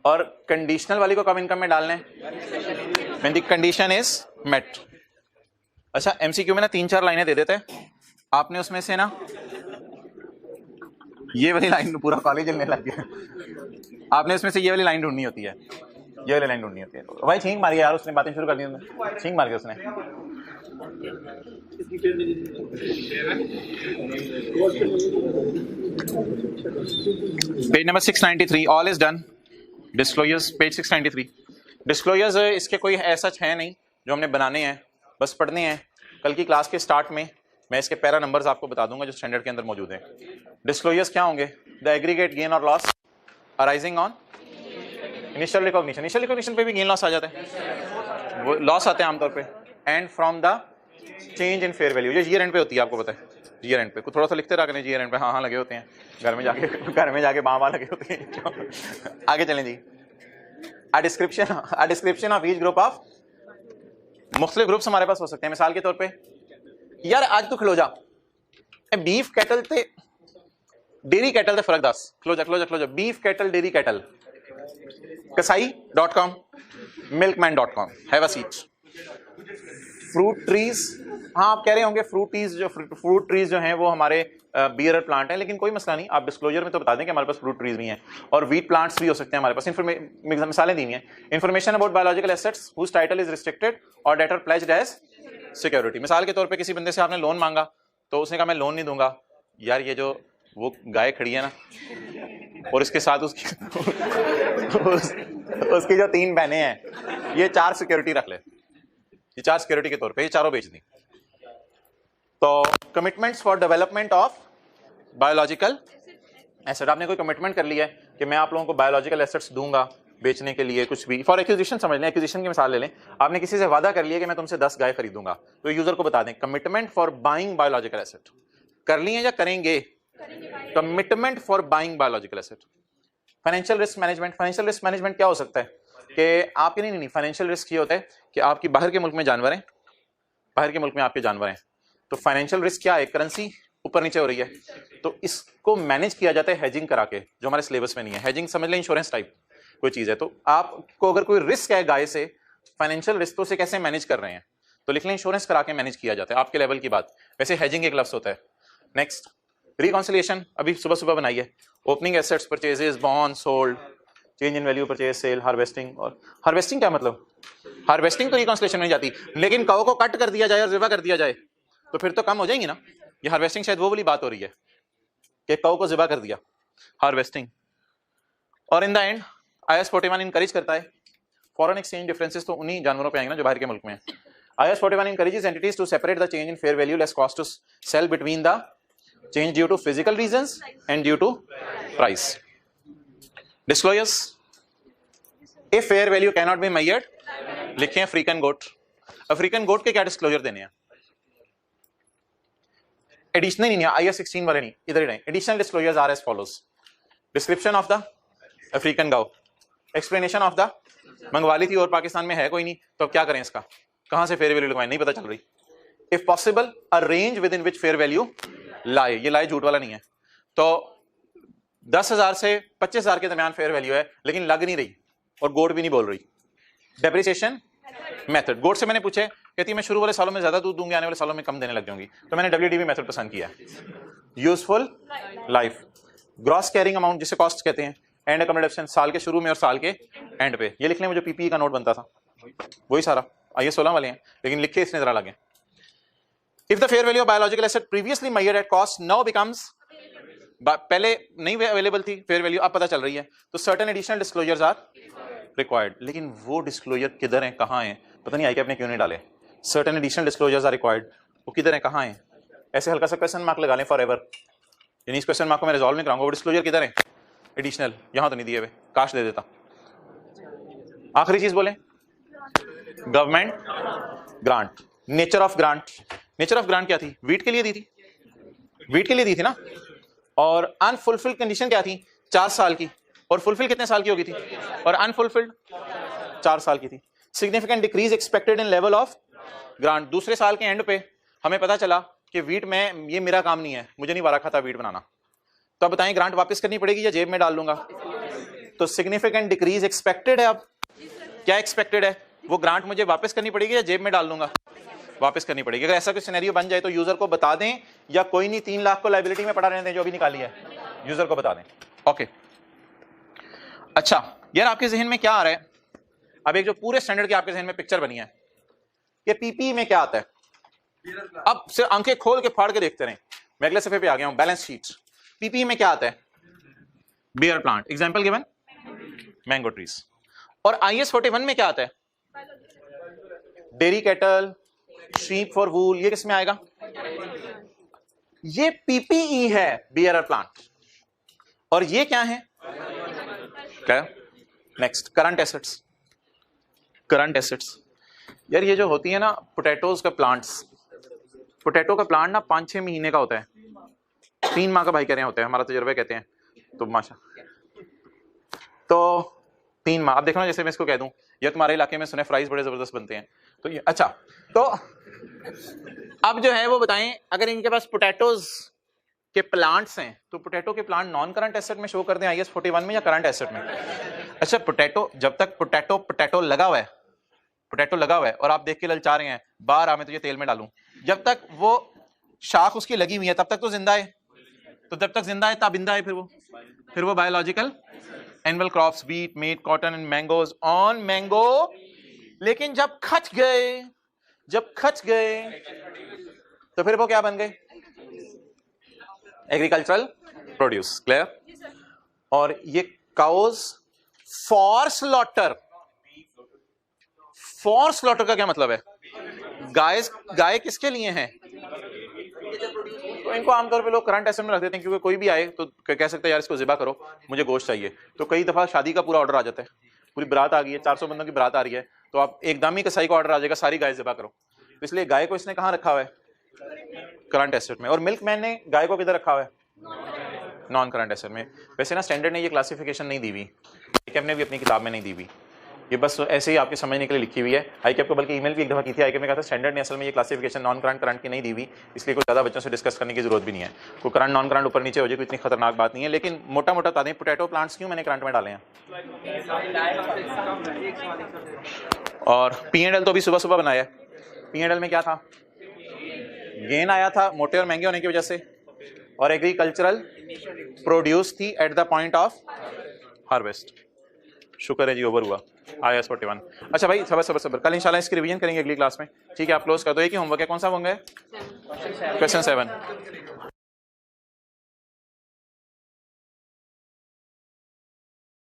और कंडीशनल वाली को कब इनकम में डालना है? When the condition is met. अच्छा, एमसीक्यू में ना 3-4 लाइनें दे देते हैं. आपने उसमें से ना ये वाली लाइन, पूरा कॉलेज जलने लग गया. आपने इसमें से ये वाली लाइन ढूंढनी होती है. भाई छींक मार यार, उसने बातें शुरू कर दी. छींक मार के उसने. Page number 693. All is done. Disclosures page 693. Disclosures इसके कोई ऐसा है नहीं जो हमने बनाने हैं, बस पढ़ने हैं. कल की क्लास के स्टार्ट में मैं इसके पैरा नंबर्स आपको बता दूंगा जो स्टैंडर्ड के अंदर मौजूद हैं. डिस्क्लोजर्स क्या होंगे? द एग्रीगेट गेन और loss arising on initial recognition पे भी गेन लॉस आ जाते हैं, वो लॉस आते हैं आमतौर पे. And from the change in fair value, जो ईयर एंड पे होती है, आपको पता है ईयर एंड पे. कुछ थोड़ा सा लिखते रहा करें ईयर एंड पे. हाँ लगे होते हैं घर में जाके बाबा लगे होते हैं. आगे चलें जी. A description of each group of. मुख्तलिफ ग्रुप्स हमारे पास हो सकते हैं. मिसाल के तौर पे यार आज तू खलो जा, बीफ कैटल ते डेयरी कैटल ते फर्क दस. खलो जा. Beef cattle dairy cattle kasai.com milkman.com. Have a seat. Fruit trees, हाँ आप कह रहे होंगे फ्रूट ट्रीज जो हैं वो हमारे बियर प्लांट हैं, लेकिन कोई मसला नहीं. आप डिस्क्लोजर में तो बता दें कि हमारे पास फ्रूट ट्रीज भी हैं और वीट प्लांट्स भी हो सकते हैं हमारे पास. मिसालें दी हैं. Information about biological assets whose title is restricted और डेटर प्लेज्ड एज सिक्योरिटी. मिसाल के तौर पे किसी बंदे से आपने लोन मांगा तो उसने कहा मैं लोन नहीं दूंगा. यार ये जो वो गाय खड़ी है ना और इसके साथ उसकी जो 3 बहनें हैं, ये 4 सिक्योरिटी रख ले. ये 4 सिक्योरिटी के तौर पे ये चारों बेच दी. तो commitments for development of biological asset, आपने कोई कमिटमेंट कर लिया है कि मैं आप लोगों को बायोलॉजिकल एसेट्स दूंगा बेचने के लिए, कुछ भी फॉर एक्विजिशन समझ लें, एक्विजिशन की मिसाल ले लें, आपने किसी से वादा कर लिया कि मैं तुमसे 10 गाय खरीदूंगा, तो यूजर को बता दें commitment for buying biological asset, कर लिए या करेंगे, commitment for buying biological asset. Financial risk management, financial risk management क्या हो सकता है कि आपके नहीं फाइनेंशियल रिस्क ये होता है कि आपकी बाहर के मुल्क में जानवर हैं, बाहर के मुल्क में आपके जानवर हैं, तो फाइनेंशियल रिस्क क्या है, करेंसी ऊपर नीचे हो रही है, तो इसको मैनेज किया जाता है हेजिंग करा के, जो हमारे सिलेबस में नहीं है। हेजिंग समझ लें इंश्योरेंस टाइप कोई चीज है, तो आपको अगर कोई रिस्क है गाय से, फाइनेंशियल रिस्क तो से कैसे मैनेज कर रहे हैं, तो लिख लें इंश्योरेंस करा के मैनेज किया जाता है, आपके लेवल की बात। वैसे हेजिंग एक लफ्ज होता है। नेक्स्ट रिकॉन्सिलिएशन, अभी सुबह सुबह बनाई है, opening assets, purchases, bond sold, change in value, purchase, sale, harvesting. और हार्वेस्टिंग क्या मतलब, हार्वेस्टिंग तो रिकॉन्सिलिएशन में जाती, लेकिन काऊ को कट कर दिया जाए और ज़िबा कर दिया जाए तो फिर तो कम हो जाएंगी ना। ये हार्वेस्टिंग शायद वो वाली बात हो रही है कि काऊ को ज़िबा कर दिया, हार्वेस्टिंग। और इन द एंड IAS 41 इनकरेज करता है फॉरेन एक्सचेंज डिफरेंसेस, तो उन्हीं जानवरों पे आएंगे ना जो बाहर के मुल्क में है। IAS 41 encourages entities to separate the change in fair value less cost to sell between the change due to physical reasons and due to price. Disclosures, if fair value cannot be measured, लिखें African गोट। African गोट के क्या disclosure देने हैं, additional नहीं, IAS 16 वाले नहीं, इधर ही नहीं। Additional disclosures are as follows, description of the African गाउ, एक्सप्लेनेशन ऑफ द, मंगवा ली थी और पाकिस्तान में है कोई नहीं, तो अब क्या करें इसका, कहां से फेयर वैल्यू लगवाएं, नहीं पता चल रही। If possible a range with in which fair value लाए, ये लाए झूठ वाला नहीं है, तो 10,000 से 25,000 के दरमियान फेयर वैल्यू है लेकिन लग नहीं रही और गोट भी नहीं बोल रही। डेप्रिसिएशन मेथड, गोट से मैंने पूछे, कहती मैं शुरू वाले सालों में ज्यादा दूध दूंगी, आने वाले सालों में कम देने लग जाऊंगी, तो मैंने WDV मेथड पसंद किया। Useful life, gross carrying amount जिसे कॉस्ट कहते हैं, एंड अकोमोडेशन साल के शुरू में और साल के एंड पे। ये लिख लें, मुझे PPE का नोट बनता था वही सारा, IAS 16 वाले हैं लेकिन लिखे इसने जरा लगे। If the fair value of biological asset previously measured at cost now becomes, पहले नहीं अवेलेबल थी फेयर वैल्यू, अब पता चल रही है, तो certain additional disclosures are required. लेकिन वो डिस्क्लोजर किधर हैं, कहाँ हैं, पता नहीं आई कि आपने क्यों नहीं डाले। Certain additional disclosures are required, वो किधर हैं, कहाँ हैं, ऐसे हल्का सा क्वेश्चन मार्क लगा लें फॉर एवर, यानी इस क्वेश्चन मार्क को मैं रिजॉल्व नहीं कराऊंगा, वो डिस्क्लोजर किधर है एडिशनल, यहां तो नहीं दिए हुए, काश दे देता। आखिरी चीज बोले, government grant, nature of grant. Nature of grant क्या थी, वीट के लिए दी थी, वीट के लिए दी थी ना, और अनफुलफिल्ड कंडीशन क्या थी, 4 साल की, और फुलफिल कितने साल की होगी थी, और अनफुलफिल्ड 4 साल की थी। Significant decrease expected in level of grant, दूसरे साल के एंड पे हमें पता चला कि वीट में ये मेरा काम नहीं है, मुझे नहीं वारा खाता वीट बनाना, तो अब बताएं ग्रांट वापस करनी पड़ेगी या जेब में डाल लूंगा, तो सिग्निफिकेंट डिक्रीज एक्सपेक्टेड है। अब क्या एक्सपेक्टेड है, वो ग्रांट मुझे वापस करनी पड़ेगी या जेब में डाल लूंगा, वापस करनी पड़ेगी। अगर ऐसा कोई सिनेरियो बन जाए तो यूजर को बता दें, या कोई नहीं 3 लाख को लायबिलिटी में पड़ा रहने दें जो भी निकाली है, यूजर को बता दें। ओके अच्छा यार, आपके जहन में क्या आ रहा है, अब एक जो पूरे स्टैंडर्ड की आपके जहन में पिक्चर बनी है कि PPE में क्या आता है, अब से आंखें खोल के फाड़ के देखते रहें। मैं अगले सफे पे आ गया हूं, बैलेंस शीट। PPE में क्या आता है, bearer plant, example given mango trees. और IAS 41 में क्या आता है, dairy cattle, sheep for wool, ये किस में आएगा, ये PPE है, बियर प्लांट। और ये क्या है, क्या, next current assets. Current assets यार, ये जो होती है ना पोटैटोज का प्लांट्स, पोटैटो का प्लांट ना 5-6 महीने का होता है, 3 माह का भाई कह रहे होते हैं, हमारा तजुर्बे कहते हैं, तो माशा, तो 3 माह। अब देखो ना, जैसे मैं इसको कह दूं, या तुम्हारे इलाके में सुने फ्राइज बड़े जबरदस्त बनते हैं, तो ये अच्छा, तो अब जो है वो बताएं, अगर इनके पास पोटैटोज के प्लांट्स हैं, तो पोटैटो के प्लांट नॉन करंट एसेट में शो कर दें IAS 41 में या करंट एसेट में। अच्छा पोटैटो, जब तक पोटैटो लगा हुआ है, पोटैटो लगा हुआ है और आप देख के ललचा रहे हैं, बाहर आ मैं तुझे तेल में डालूं, जब तक वो शाख उसकी लगी हुई है तब तक तो जिंदा है, तो जब तक जिंदा है ताबिंदा है, फिर वो biological annual crops, wheat, meat, cotton and mangoes on mango. लेकिन जब खच गए तो फिर वो क्या बन गए, एग्रीकल्चरल प्रोड्यूस। क्लियर। और ये cows for slaughter, for slaughter का क्या मतलब है, गाय किसके लिए है, तो इनको आमतौर पे लोग करंट एसेट में रख देते हैं, क्योंकि कोई भी आए तो कह सकते हैं यार इसको ज़िबा करो, मुझे गोश्त चाहिए। तो कई दफ़ा शादी का पूरा ऑर्डर आ जाता है, पूरी बारात आ गई है, 400 बंदों की बारात आ रही है, तो आप एकदम ही कसाई का ऑर्डर आ जाएगा सारी गाय ज़िबा करो। तो इसलिए गाय को इसने कहाँ रखा हुआ है? करंट एसेट में। और मिल्कमैन ने गाय को किधर रखा हुआ है? नॉन करंट एसेट में। वैसे ना स्टैंडर्ड ने ये क्लासिफिकेशन नहीं दी हुई, आईकैप ने भी अपनी किताब में नहीं दी हुई, ये बस ऐसे ही आपके समझने के लिए लिखी हुई है। आईकैप को बल्कि ईमेल भी एक दफ़ा की थी, आईकैप ने कहा था स्टैंडर्ड ने असल में ये क्लासिफिकेशन नॉन करंट करंट की नहीं दी हुई, इसलिए कोई ज़्यादा बच्चों से डिस्कस करने की जरूरत भी नहीं है। कोई करंट नॉन करंट ऊपर नीचे हो जाए कोई इतनी खतरनाक बात नहीं है। लेकिन मोटा मोटा बता दें, पोटैटो प्लांट्स क्यों मैंने करंट में डाले हैं? और P&L तो अभी सुबह सुबह बनाया है। P&L में क्या था? गेन आया था मोटे और महंगे होने की वजह से, और एग्रीकल्चरल प्रोड्यूस थी eight the point of harvest. शुक्र है जी, ओवर हुआ IAS 41। अच्छा भाई सबर, कल इंशाल्लाह इसकी रिवीजन करेंगे अगली क्लास में, ठीक है? आप क्लोज कर दो। एक ही होमवर्क है, कौन सा होमवर्क है? क्वेश्चन 7।